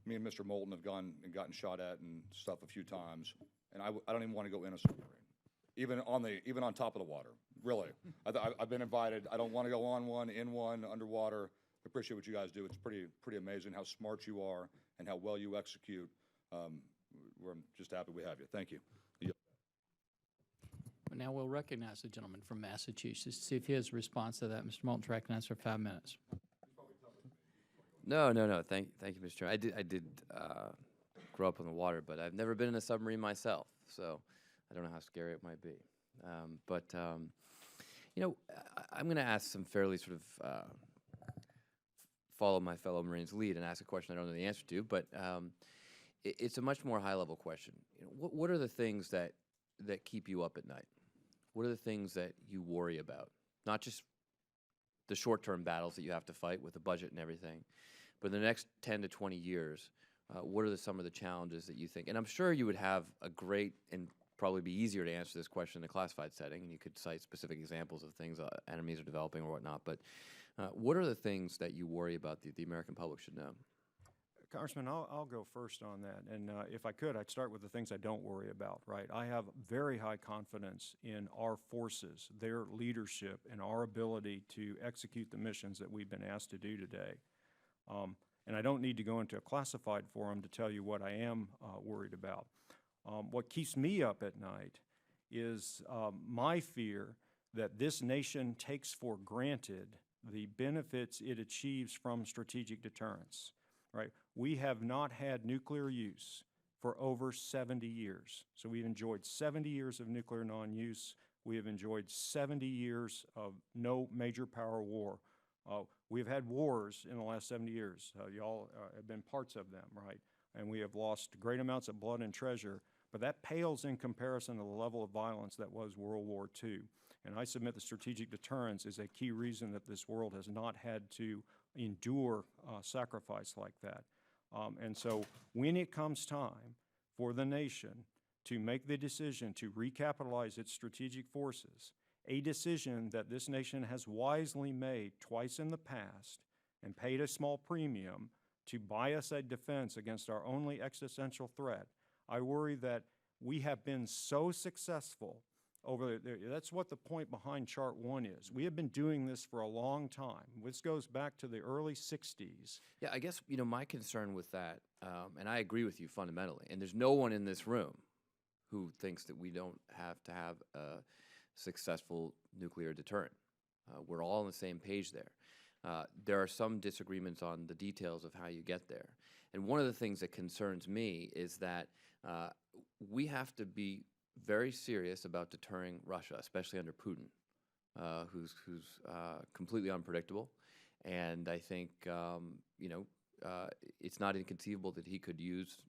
me and Mr. Moulton have gone and gotten shot at and stuff a few times, and I don't even want to go in a submarine, even on top of the water. Really, I've been invited. I don't want to go on one, in one, underwater. I appreciate what you guys do. It's pretty amazing how smart you are and how well you execute. We're just happy we have you. Thank you. Now we'll recognize the gentleman from Massachusetts. See if his response to that. Mr. Moulton's recognized for 5 minutes. No. Thank you, Mr. Chairman. I did grow up on the water, but I've never been in a submarine myself, so I don't know how scary it might be. You know, I'm going to ask some fairly sort of follow my fellow Marines' lead and ask a question I don't know the answer to, but it's a much more high-level question. You know, what are the things that keep you up at night? What are the things that you worry about? Not just the short-term battles that you have to fight with the budget and everything, but in the next 10 to 20 years, what are some of the challenges that you think? And I'm sure you would have a great, and probably be easier to answer this question in a classified setting, and you could cite specific examples of things enemies are developing or whatnot, but what are the things that you worry about that the American public should know? Congressman, I'll go first on that, and if I could, I'd start with the things I don't worry about, right? I have very high confidence in our forces, their leadership, and our ability to execute the missions that we've been asked to do today. And I don't need to go into a classified forum to tell you what I am worried about. What keeps me up at night is my fear that this nation takes for granted the benefits it achieves from strategic deterrence. Right? We have not had nuclear use for over 70 years. So we've enjoyed 70 years of nuclear non-use. We have enjoyed 70 years of no major power war. We've had wars in the last 70 years. Y'all have been parts of them, right? And we have lost great amounts of blood and treasure, but that pales in comparison to the level of violence that was World War II. And I submit that strategic deterrence is a key reason that this world has not had to endure sacrifice like that. And so when it comes time for the nation to make the decision to recapitalize its strategic forces a decision that this nation has wisely made twice in the past and paid a small premium to buy us a defense against our only existential threat. I worry that we have been so successful over there. That's what the point behind Chart 1 is. We have been doing this for a long time. This goes back to the early 60s. Yeah, I guess, my concern with that, and I agree with you fundamentally, and there's no one in this room who thinks that we don't have to have a successful nuclear deterrent. We're all on the same page there. There are some disagreements on the details of how you get there. And one of the things that concerns me is that we have to be very serious about deterring Russia, especially under Putin, who's completely unpredictable. And I think, it's not inconceivable that he could use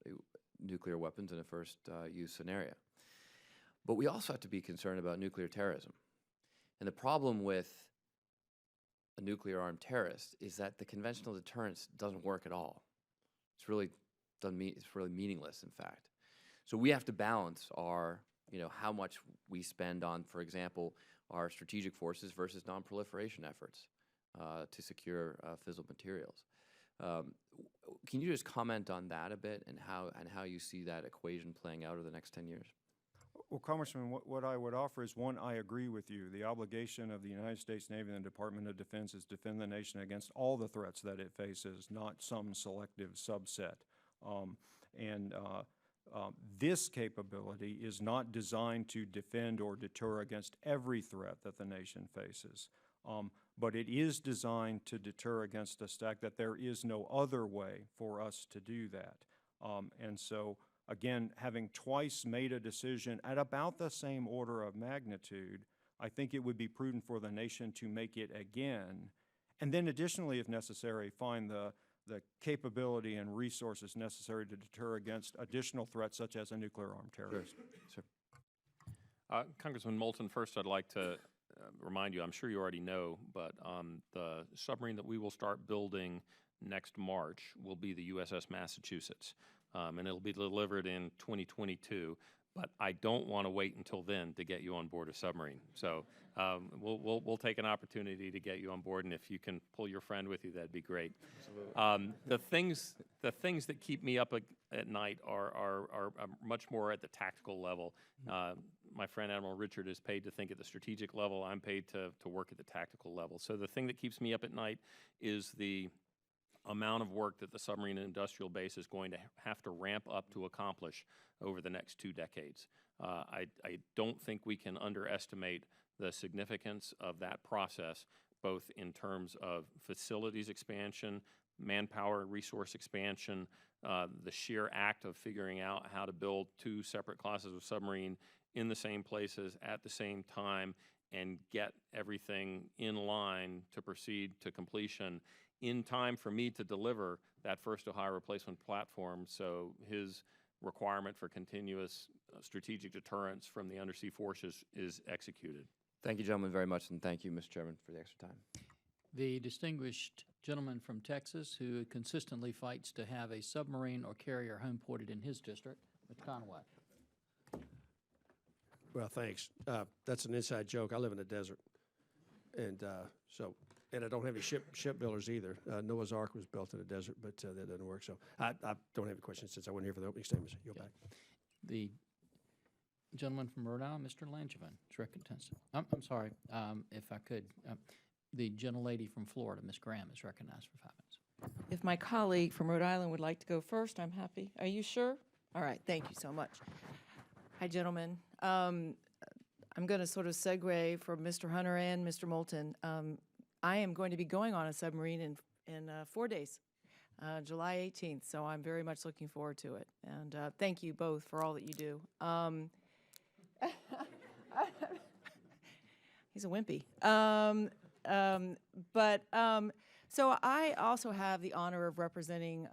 nuclear weapons in a first use scenario. But we also have to be concerned about nuclear terrorism. And the problem with a nuclear armed terrorist is that the conventional deterrence doesn't work at all. It's really meaningless, in fact. So we have to balance our, how much we spend on, for example, our strategic forces versus non-proliferation efforts to secure fissile materials. Can you just comment on that a bit and how you see that equation playing out over the next 10 years? Well, Congressman, what I would offer is, one, I agree with you. The obligation of the United States Navy and the Department of Defense is to defend the nation against all the threats that it faces, not some selective subset. This capability is not designed to defend or deter against every threat that the nation faces, but it is designed to deter against a stack that there is no other way for us to do that. And so, again, having twice made a decision at about the same order of magnitude, I think it would be prudent for the nation to make it again, and then additionally, if necessary, find the capability and resources necessary to deter against additional threats such as a nuclear armed terrorist. Sure. Congressman Moulton, first I'd like to remind you, I'm sure you already know, but the submarine that we will start building next March will be the USS Massachusetts, and it'll be delivered in 2022. But I don't want to wait until then to get you on board a submarine. So we'll take an opportunity to get you on board, and if you can pull your friend with you, that'd be great. The things that keep me up at night are much more at the tactical level. My friend Admiral Richard is paid to think at the strategic level. I'm paid to work at the tactical level. So the thing that keeps me up at night is the amount of work that the submarine industrial base is going to have to ramp up to accomplish over the next 2 decades. I don't think we can underestimate the significance of that process, both in terms of facilities expansion, manpower, resource expansion, the sheer act of figuring out how to build 2 separate classes of submarine in the same places at the same time and get everything in line to proceed to completion in time for me to deliver that first Ohio replacement platform, so his requirement for continuous strategic deterrence from the undersea forces is executed. Thank you, gentlemen, very much, and thank you, Mr. Chairman, for the extra time. The distinguished gentleman from Texas who consistently fights to have a submarine or carrier home ported in his district, Mr. Conway. Well, thanks. That's an inside joke. I live in the desert, and and I don't have any shipbuilders either. Noah's Ark was built in the desert, but that doesn't work. So I don't have a question since I wasn't here for the opening statements. You're back. The gentleman from Rhode Island, Mr. Langevin, is recognized. I'm sorry, if I could. The gentlelady from Florida, Ms. Graham, is recognized for 5 minutes. If my colleague from Rhode Island would like to go first, I'm happy. Are you sure? All right, thank you so much. Hi, gentlemen. I'm going to sort of segue from Mr. Hunter and Mr. Moulton. I am going to be going on a submarine in 4 days, July 18th, so I'm very much looking forward to it. And thank you both for all that you do. He's a wimpy. So I also have the honor of representing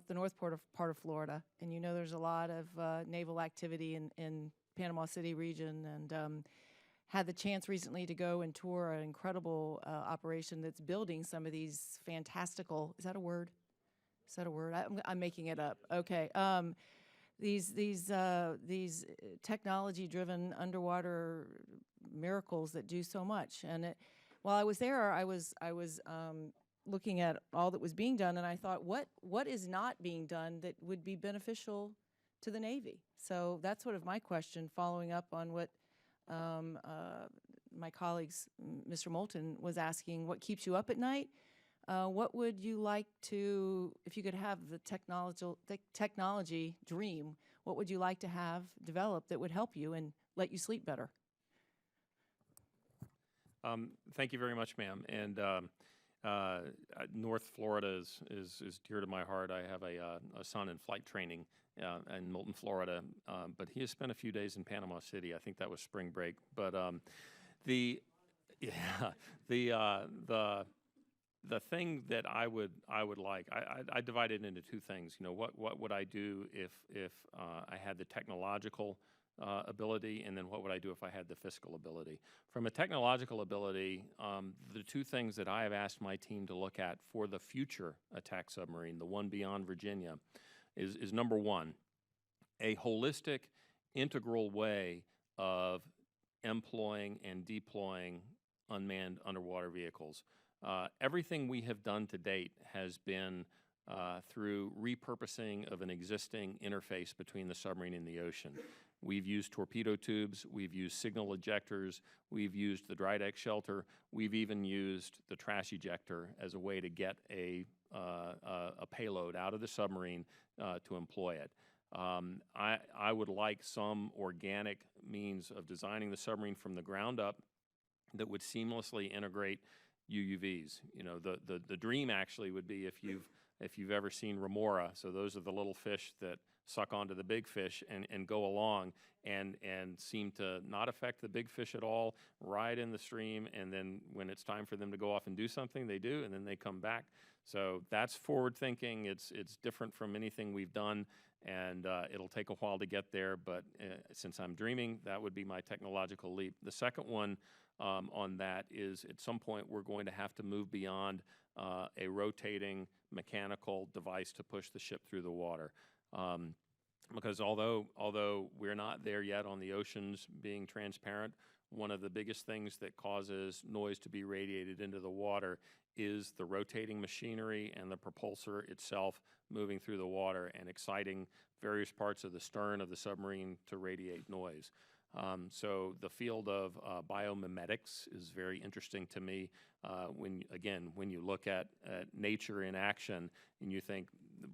the north part of Florida, and you know there's a lot of naval activity in Panama City region, and had the chance recently to go and tour an incredible operation that's building some of these fantastical, is that a word? Is that a word? I'm making it up. Okay. these technology-driven underwater miracles that do so much. And while I was there, I was looking at all that was being done, and I thought, what is not being done that would be beneficial to the Navy? So that's sort of my question, following up on what my colleagues, Mr. Moulton, was asking. What keeps you up at night? What would you like to, if you could have the technology dream, what would you like to have developed that would help you and let you sleep better? Thank you very much, ma'am. And North Florida is dear to my heart. I have a son in flight training in Milton, Florida, but he has spent a few days in Panama City. I think that was spring break. But the thing that I would like, I divide it into two things. You know, what would I do if I had the technological ability, and then what would I do if I had the fiscal ability? From a technological ability, the two things that I have asked my team to look at for the future attack submarine, the one beyond Virginia, is number one, a holistic, integral way of employing and deploying unmanned underwater vehicles. Everything we have done to date has been through repurposing of an existing interface between the submarine and the ocean. We've used torpedo tubes, we've used signal ejectors, we've used the dry deck shelter, we've even used the trash ejector as a way to get a payload out of the submarine to employ it. I would like some organic means of designing the submarine from the ground up that would seamlessly integrate UUVs. You know, the dream actually would be if you've ever seen remora, so those are the little fish that suck onto the big fish and go along and seem to not affect the big fish at all, ride in the stream, and then when it's time for them to go off and do something, they do, and then they come back. So that's forward thinking. It's different from anything we've done, and it'll take a while to get there, but since I'm dreaming, that would be my technological leap. The second one on that is at some point we're going to have to move beyond a rotating mechanical device to push the ship through the water. Because although we're not there yet on the oceans being transparent, one of the biggest things that causes noise to be radiated into the water is the rotating machinery and the propulsor itself moving through the water and exciting various parts of the stern of the submarine to radiate noise. So the field of biomimetics is very interesting to me. When you look at nature in action and you think,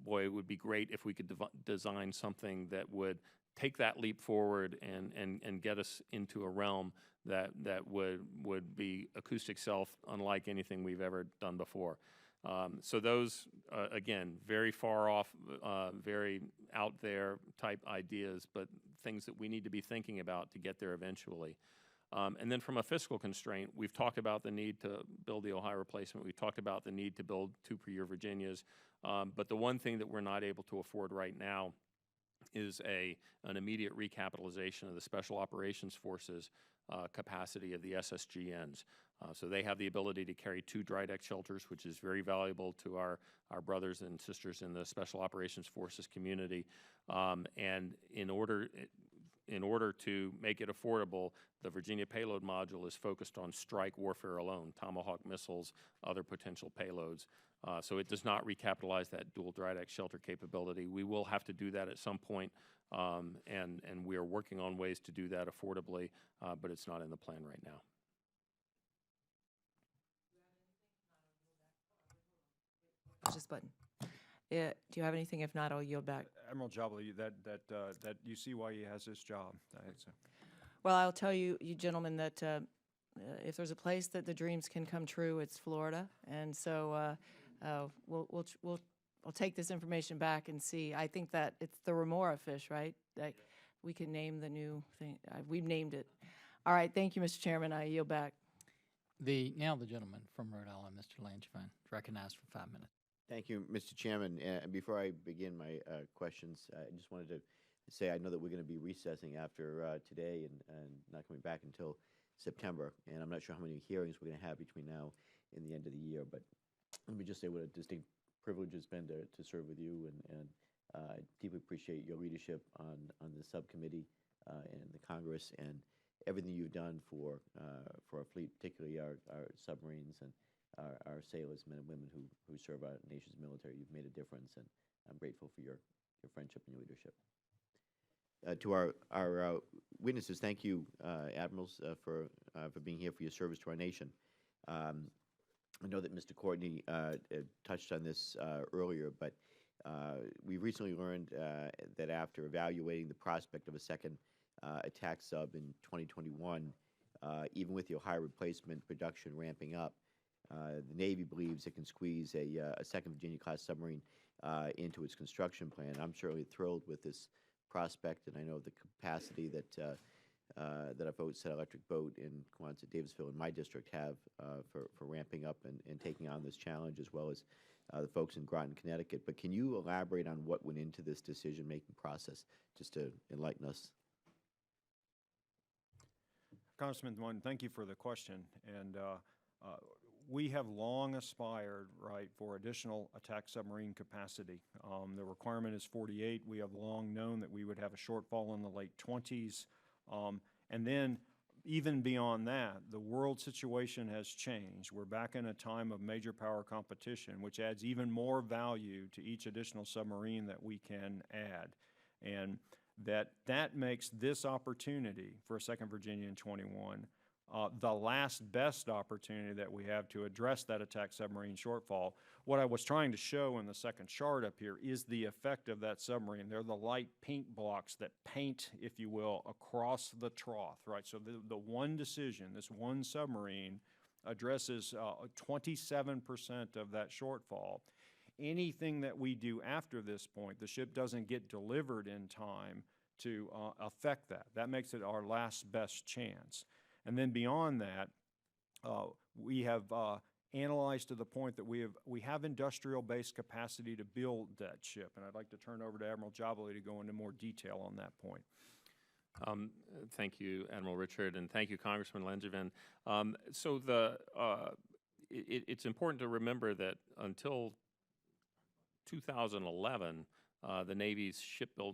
boy, it would be great if we could design something that would take that leap forward and get us into a realm that would be acoustic self unlike anything we've ever done before. So those, again, very far off, very out there type ideas, but things that we need to be thinking about to get there eventually. And then from a fiscal constraint, we've talked about the need to build the Ohio replacement. We've talked about the need to build 2 per year Virginias. But the one thing that we're not able to afford right now is an immediate recapitalization of the Special Operations Forces capacity of the SSGNs. So they have the ability to carry 2 dry deck shelters, which is very valuable to our brothers and sisters in the Special Operations Forces community. And in order to make it affordable, the Virginia payload module is focused on strike warfare alone, Tomahawk missiles, other potential payloads. So it does not recapitalize that dual dry deck shelter capability. We will have to do that at some point, and we are working on ways to do that affordably, but it's not in the plan right now. Push this button. Do you have anything? If not, I'll yield back. Admiral Jabaley, that you see why he has this job. Well, I'll tell you gentlemen, that if there's a place that the dreams can come true, it's Florida. And so I'll take this information back and see. I think that it's the remora fish, right? That we can name the new thing. We've named it. All right. Thank you, Mr. Chairman. I yield back. Now the gentleman from Rhode Island, Mr. Langevin, recognized for 5 minutes. Thank you, Mr. Chairman. And before I begin my questions, I just wanted to say I know that we're going to be recessing after today and not coming back until September. And I'm not sure how many hearings we're going to have between now and the end of the year. But let me just say what a distinct privilege it's been to serve with you and deeply appreciate your leadership on the subcommittee and the Congress, and everything you've done for our fleet, particularly our submarines and our sailors, men and women who serve our nation's military. You've made a difference, and I'm grateful for your friendship and your leadership. To our witnesses, thank you, Admirals, for being here, for your service to our nation. I know that Mr. Courtney touched on this earlier, but we recently learned that after evaluating the prospect of a second attack sub in 2021, even with the Ohio replacement production ramping up, the Navy believes it can squeeze a second Virginia-class submarine into its construction plan. I'm certainly thrilled with this prospect, and I know the capacity that our folks at Electric Boat in Quonset, Davisville, in my district have for ramping up and taking on this challenge, as well as the folks in Groton, Connecticut. But can you elaborate on what went into this decision-making process, just to enlighten us? Congressman One, thank you for the question. And we have long aspired, right, for additional attack submarine capacity. The requirement is 48. We have long known that we would have a shortfall in the late 20s. And then even beyond that, the world situation has changed. We're back in a time of major power competition, which adds even more value to each additional submarine that we can add. And that makes this opportunity for a second Virginia in 21 the last best opportunity that we have to address that attack submarine shortfall. What I was trying to show in the second chart up here is the effect of that submarine. They're the light paint blocks that paint, if you will, across the trough, right? So the one decision, this one submarine, addresses 27% of that shortfall. Anything that we do after this point, the ship doesn't get delivered in time to affect that. That makes it our last best chance. And then beyond that, we have analyzed to the point that we have industrial-based capacity to build that ship. And I'd like to turn over to Admiral Jabaley to go into more detail on that point. Thank you, Admiral Richard, and thank you, Congressman Langevin. It's important to remember that until 2011, the Navy's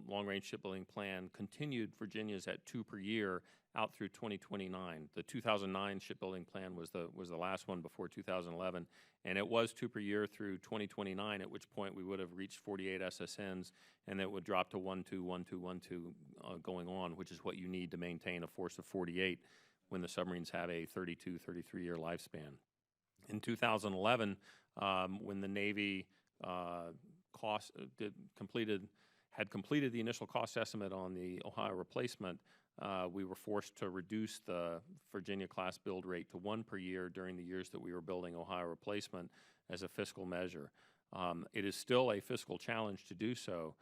long-range shipbuilding plan continued Virginia's at 2 per year out through 2029. The 2009 shipbuilding plan was the last one before 2011, and it was 2 per year through 2029, at which point we would have reached 48 SSNs, and it would drop to 1, 2, 1, 2, 1, 2 going on, which is what you need to maintain a force of 48 when the submarines have a 32, 33-year lifespan. In 2011, when the Navy had completed the initial cost estimate on the Ohio replacement, we were forced to reduce the Virginia-class build rate to 1 per year during the years that we were building Ohio replacement as a fiscal measure. It is still a fiscal challenge to do so,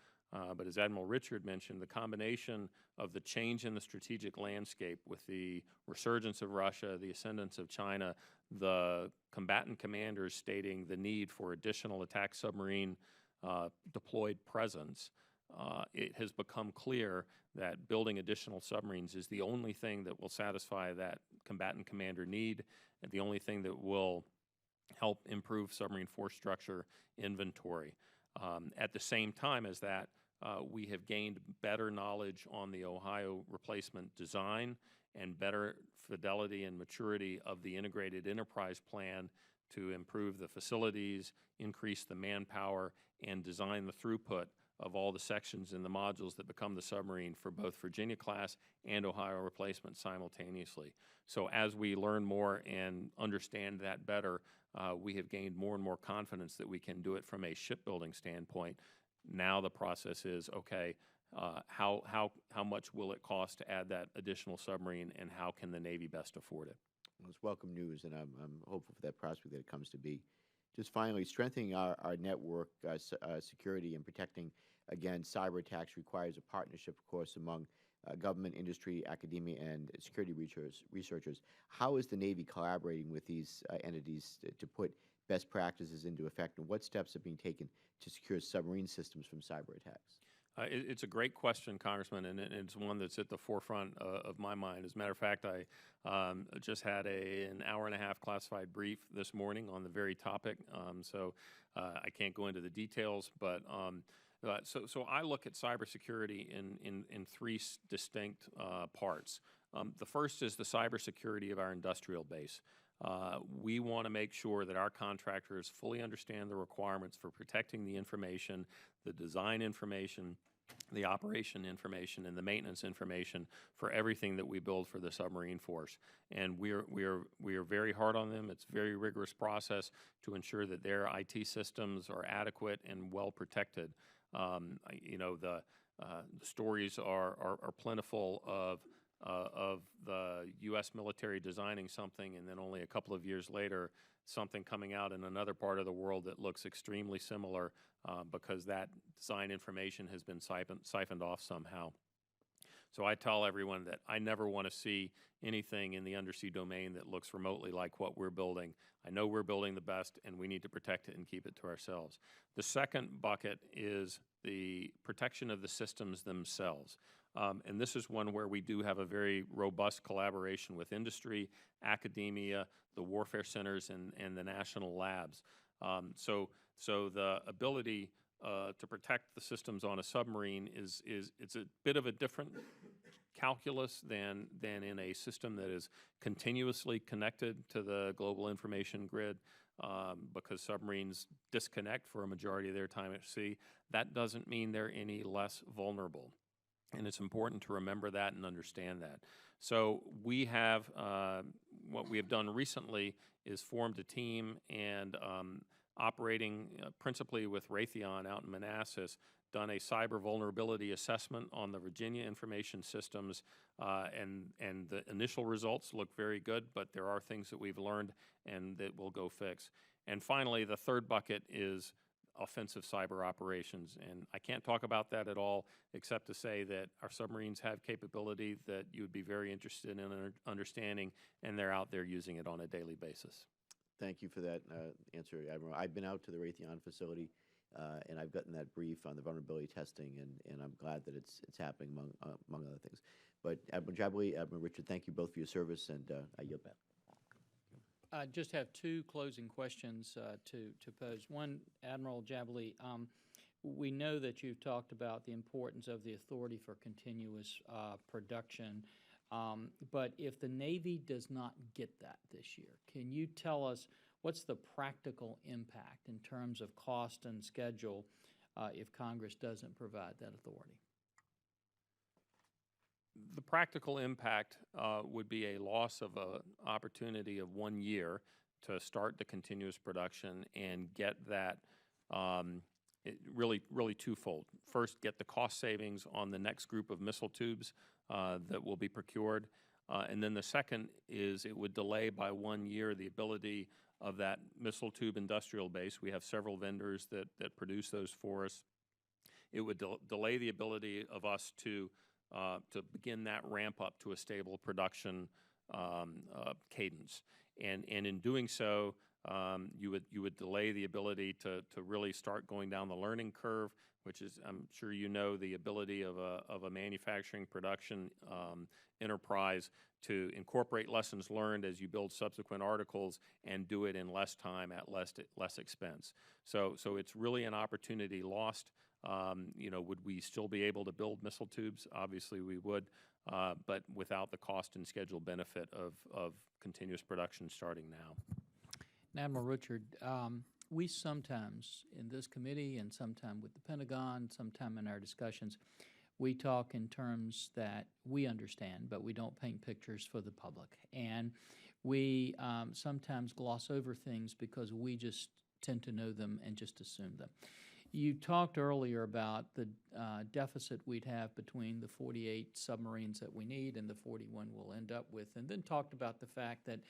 but as Admiral Richard mentioned, the combination of the change in the strategic landscape with the resurgence of Russia, the ascendance of China, the combatant commanders stating the need for additional attack submarine deployed presence, it has become clear that building additional submarines is the only thing that will satisfy that combatant commander need, and the only thing that will help improve submarine force structure inventory. At the same time as that, we have gained better knowledge on the Ohio replacement design and better fidelity and maturity of the integrated enterprise plan to improve the facilities, increase the manpower, and design the throughput of all the sections in the modules that become the submarine for both Virginia-class and Ohio replacement simultaneously. So as we learn more and understand that better, we have gained more and more confidence that we can do it from a shipbuilding standpoint. Now the process is, okay, how much will it cost to add that additional submarine, and how can the Navy best afford it? Well, it's welcome news, and I'm hopeful for that prospect that it comes to be. Just finally, strengthening our network security and protecting against cyber attacks requires a partnership, of course, among government, industry, academia, and security researchers. How is the Navy collaborating with these entities to put best practices into effect, and what steps are being taken to secure submarine systems from cyber attacks? It's a great question, Congressman, and it's one that's at the forefront of my mind. As a matter of fact, I just had an hour-and-a-half classified brief this morning on the very topic, so I can't go into the details, but So I look at cybersecurity in three distinct parts. The first is the cybersecurity of our industrial base. We want to make sure that our contractors fully understand the requirements for protecting the information, the design information, the operation information, and the maintenance information for everything that we build for the submarine force. And we are very hard on them. It's a very rigorous process to ensure that their IT systems are adequate and well protected. The stories are plentiful of the U.S. military designing something, and then only a couple of years later, something coming out in another part of the world that looks extremely similar because that design information has been siphoned off somehow. So I tell everyone that I never want to see anything in the undersea domain that looks remotely like what we're building. I know we're building the best, and we need to protect it and keep it to ourselves. The second bucket is the protection of the systems themselves. And this is one where we do have a very robust collaboration with industry, academia, the warfare centers, and the national labs. So the ability to protect the systems on a submarine it's a bit of a different calculus than in a system that is continuously connected to the global information grid because submarines disconnect for a majority of their time at sea. That doesn't mean they're any less vulnerable. And it's important to remember that and understand that. So we have, what we have done recently is formed a team and operating principally with Raytheon out in Manassas, done a cyber vulnerability assessment on the Virginia information systems, and the initial results look very good, but there are things that we've learned and that we'll go fix. And finally, the third bucket is offensive cyber operations, and I can't talk about that at all except to say that our submarines have capability that you would be very interested in understanding, and they're out there using it on a daily basis. Thank you for that answer, Admiral. I've been out to the Raytheon facility, and I've gotten that brief on the vulnerability testing, and I'm glad that it's happening among other things. But Admiral Jabaley, Admiral Richard, thank you both for your service, and I yield back. I just have two closing questions to pose. One, Admiral Jabaley, we know that you've talked about the importance of the authority for continuous production, but if the Navy does not get that this year, can you tell us what's the practical impact in terms of cost and schedule if Congress doesn't provide that authority? The practical impact would be a loss of an opportunity of 1 year to start the continuous production and get that really twofold. First, get the cost savings on the next group of missile tubes that will be procured. And then the second is it would delay by 1 year the ability of that missile tube industrial base. We have several vendors that produce those for us. It would delay the ability of us to begin that ramp up to a stable production cadence. And in doing so, you would delay the ability to really start going down the learning curve, which is, I'm sure you know, the ability of a manufacturing production enterprise to incorporate lessons learned as you build subsequent articles and do it in less time at less expense. So it's really an opportunity lost. Would we still be able to build missile tubes? Obviously we would, but without the cost and schedule benefit of continuous production starting now. Admiral Richard, we sometimes in this committee and sometime with the Pentagon, sometime in our discussions, we talk in terms that we understand, but we don't paint pictures for the public. And we sometimes gloss over things because we just tend to know them and just assume them. You talked earlier about the deficit we'd have between the 48 submarines that we need and the 41 we'll end up with, and then talked about the fact that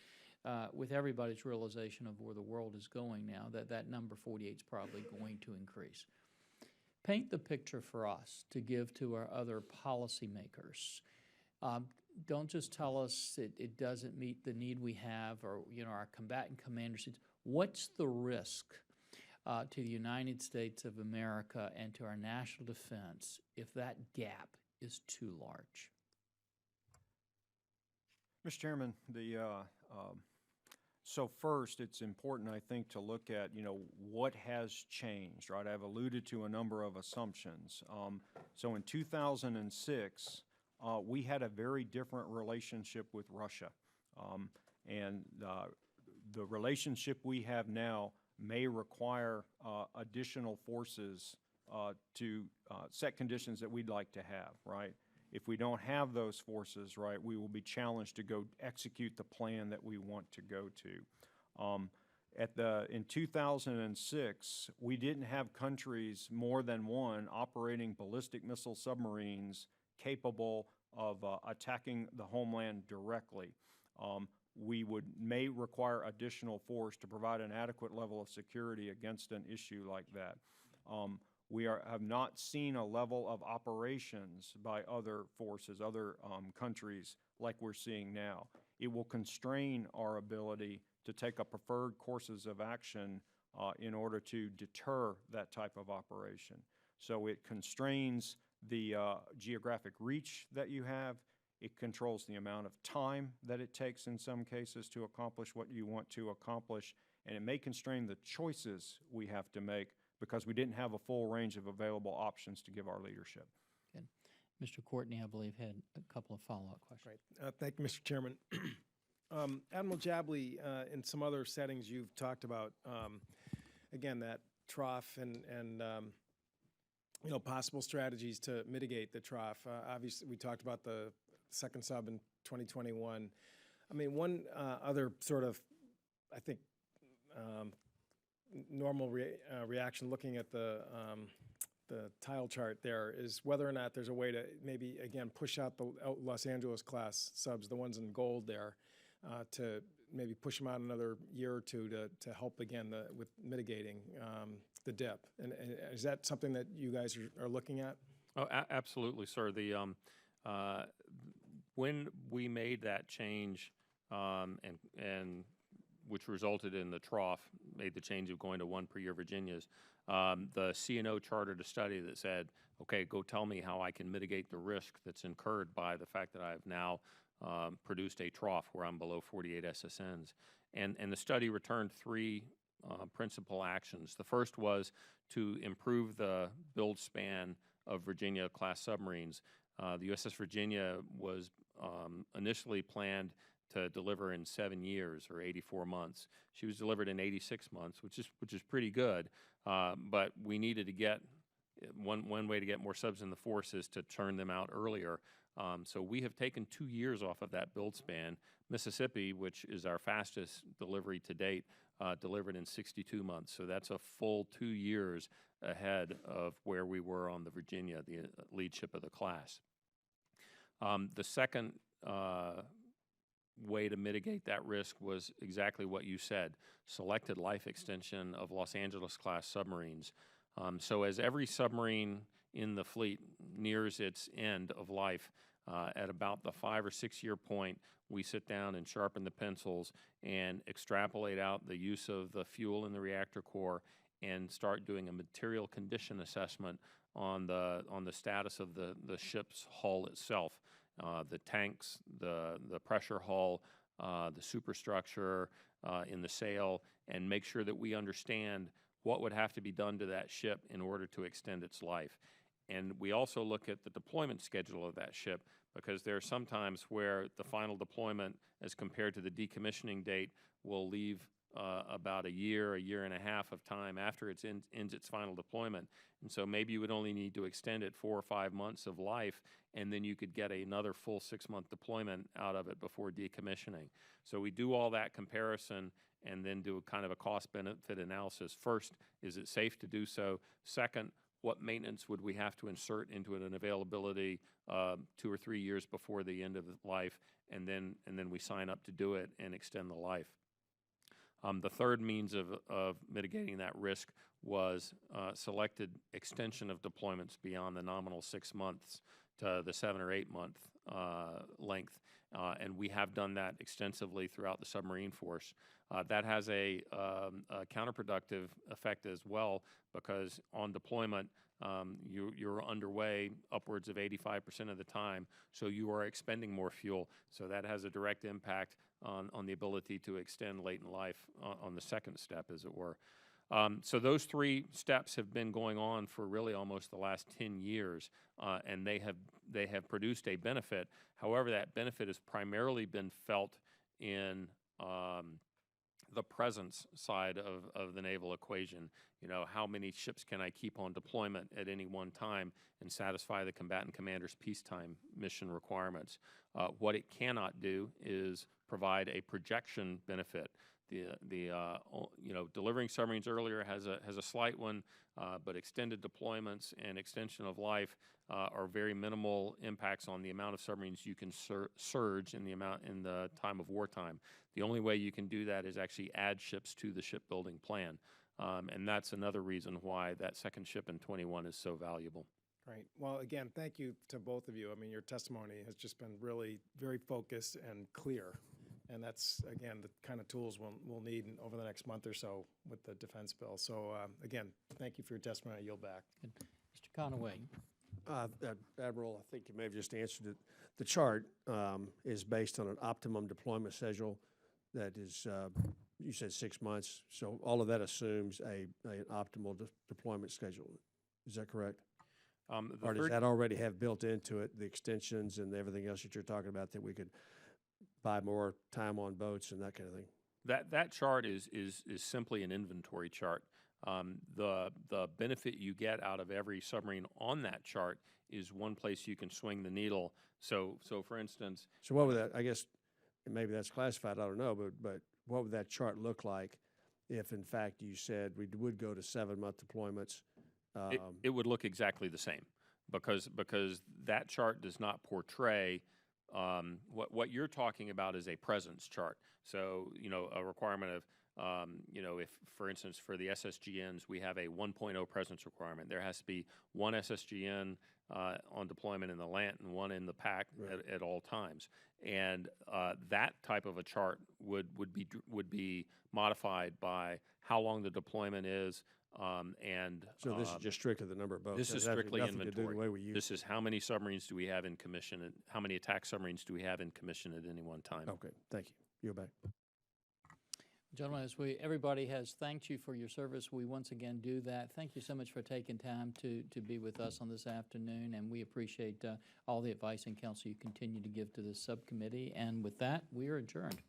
with everybody's realization of where the world is going now, that number 48 is probably going to increase. Paint the picture for us to give to our other policymakers. Don't just tell us it doesn't meet the need we have, or our combatant commanders. What's the risk to the United States of America and to our national defense if that gap is too large? Mr. Chairman, So first, it's important, I think, to look at, what has changed, right? I've alluded to a number of assumptions. So in 2006, we had a very different relationship with Russia. And the relationship we have now may require additional forces to set conditions that we'd like to have, right? If we don't have those forces, right, we will be challenged to go execute the plan that we want to go to. In 2006, we didn't have countries, more than one, operating ballistic missile submarines capable of attacking the homeland directly. We may require additional force to provide an adequate level of security against an issue like that. We have not seen a level of operations by other forces, other countries, like we're seeing now. It will constrain our ability to take a preferred courses of action in order to deter that type of operation. So it constrains the geographic reach that you have. It controls the amount of time that it takes in some cases to accomplish what you want to accomplish, and it may constrain the choices we have to make because we didn't have a full range of available options to give our leadership. Good. Mr. Courtney, I believe, had a couple of follow-up questions. Right. Thank you, Mr. Chairman. Admiral Jabaley, in some other settings you've talked about, again, that trough and possible strategies to mitigate the trough. Obviously, we talked about the second sub in 2021. I mean, one other sort of, I think, normal reaction looking at the tile chart there is whether or not there's a way to maybe, again, push out the Los Angeles class subs, the ones in gold there, to maybe push them out another year or two to help, again, with mitigating the dip. And is that something that you guys are looking at? Oh, absolutely, sir. When we made that change and which resulted in the trough, made the change of going to 1 per year Virginias, the CNO chartered a study that said, okay, go tell me how I can mitigate the risk that's incurred by the fact that I've now produced a trough where I'm below 48 SSNs. And the study returned 3 principal actions. The first was to improve the build span of Virginia-class submarines. The USS Virginia was initially planned to deliver in 7 years or 84 months. She was delivered in 86 months, which is pretty good. But we needed to get one way to get more subs in the force is to turn them out earlier. So we have taken 2 years off of that build span. Mississippi, which is our fastest delivery to date, delivered in 62 months. So that's a full 2 years ahead of where we were on the Virginia, the lead ship of the class. The second way to mitigate that risk was exactly what you said, selected life extension of Los Angeles class submarines. So as every submarine in the fleet nears its end of life, at about the 5 or 6 year point, we sit down and sharpen the pencils and extrapolate out the use of the fuel in the reactor core and start doing a material condition assessment on the status of the ship's hull itself. The tanks, the pressure hull, the superstructure in the sail, and make sure that we understand what would have to be done to that ship in order to extend its life. And we also look at the deployment schedule of that ship, because there are some times where the final deployment as compared to the decommissioning date will leave about a year and a half of time after it ends its final deployment. And so maybe you would only need to extend it 4 or 5 months of life, and then you could get another full 6-month deployment out of it before decommissioning. So we do all that comparison and then do a kind of a cost-benefit analysis. First, is it safe to do so? Second, what maintenance would we have to insert into an availability 2 or 3 years before the end of life? And then we sign up to do it and extend the life. The third means of mitigating that risk was selected extension of deployments beyond the nominal 6 months to the 7 or 8 month length. And we have done that extensively throughout the submarine force. That has a counterproductive effect as well, because on deployment, you're underway upwards of 85% of the time, so you are expending more fuel. So that has a direct impact on the ability to extend latent life on the second step, as it were. So those 3 steps have been going on for really almost the last 10 years, and they have produced a benefit. However, that benefit has primarily been felt in the presence side of the naval equation. You know, how many ships can I keep on deployment at any one time and satisfy the combatant commander's peacetime mission requirements? What it cannot do is provide a projection benefit. Delivering submarines earlier has a slight one, but extended deployments and extension of life are very minimal impacts on the amount of submarines you can surge in the time of wartime. The only way you can do that is actually add ships to the shipbuilding plan, and that's another reason why that second ship in 21 is so valuable. Right. Well, again, thank you to both of you. I mean, your testimony has just been really very focused and clear. And that's, again, the kind of tools we'll need over the next month or so with the defense bill. So, again, thank you for your testimony. I yield back. Mr. Conaway. Admiral, I think you may have just answered it. The chart is based on an optimum deployment schedule that is, you said 6 months. So all of that assumes an optimal deployment schedule. Is that correct? Or does that already have built into it the extensions and everything else that you're talking about, that we could buy more time on boats and that kind of thing? That chart is simply an inventory chart. The benefit you get out of every submarine on that chart is one place you can swing the needle. So for instance. So what would that, I guess, maybe that's classified, I don't know, but what would that chart look like if in fact you said we would go to 7-month deployments? It would look exactly the same, because that chart does not portray what you're talking about is a presence chart. So, a requirement of, if, for instance, for the SSGNs, we have a 1.0 presence requirement. There has to be 1 SSGN on deployment in the LANT and 1 in the PAC at all times. And that type of a chart would be modified by how long the deployment is. So this is just strictly the number of boats. This is strictly inventory. This This is how many submarines do we have in commission, and how many attack submarines do we have in commission at any one time. Okay, thank you. You're back. Gentlemen, as everybody has thanked you for your service, we once again do that. Thank you so much for taking time to be with us on this afternoon, and we appreciate all the advice and counsel you continue to give to this subcommittee. And with that, we are adjourned.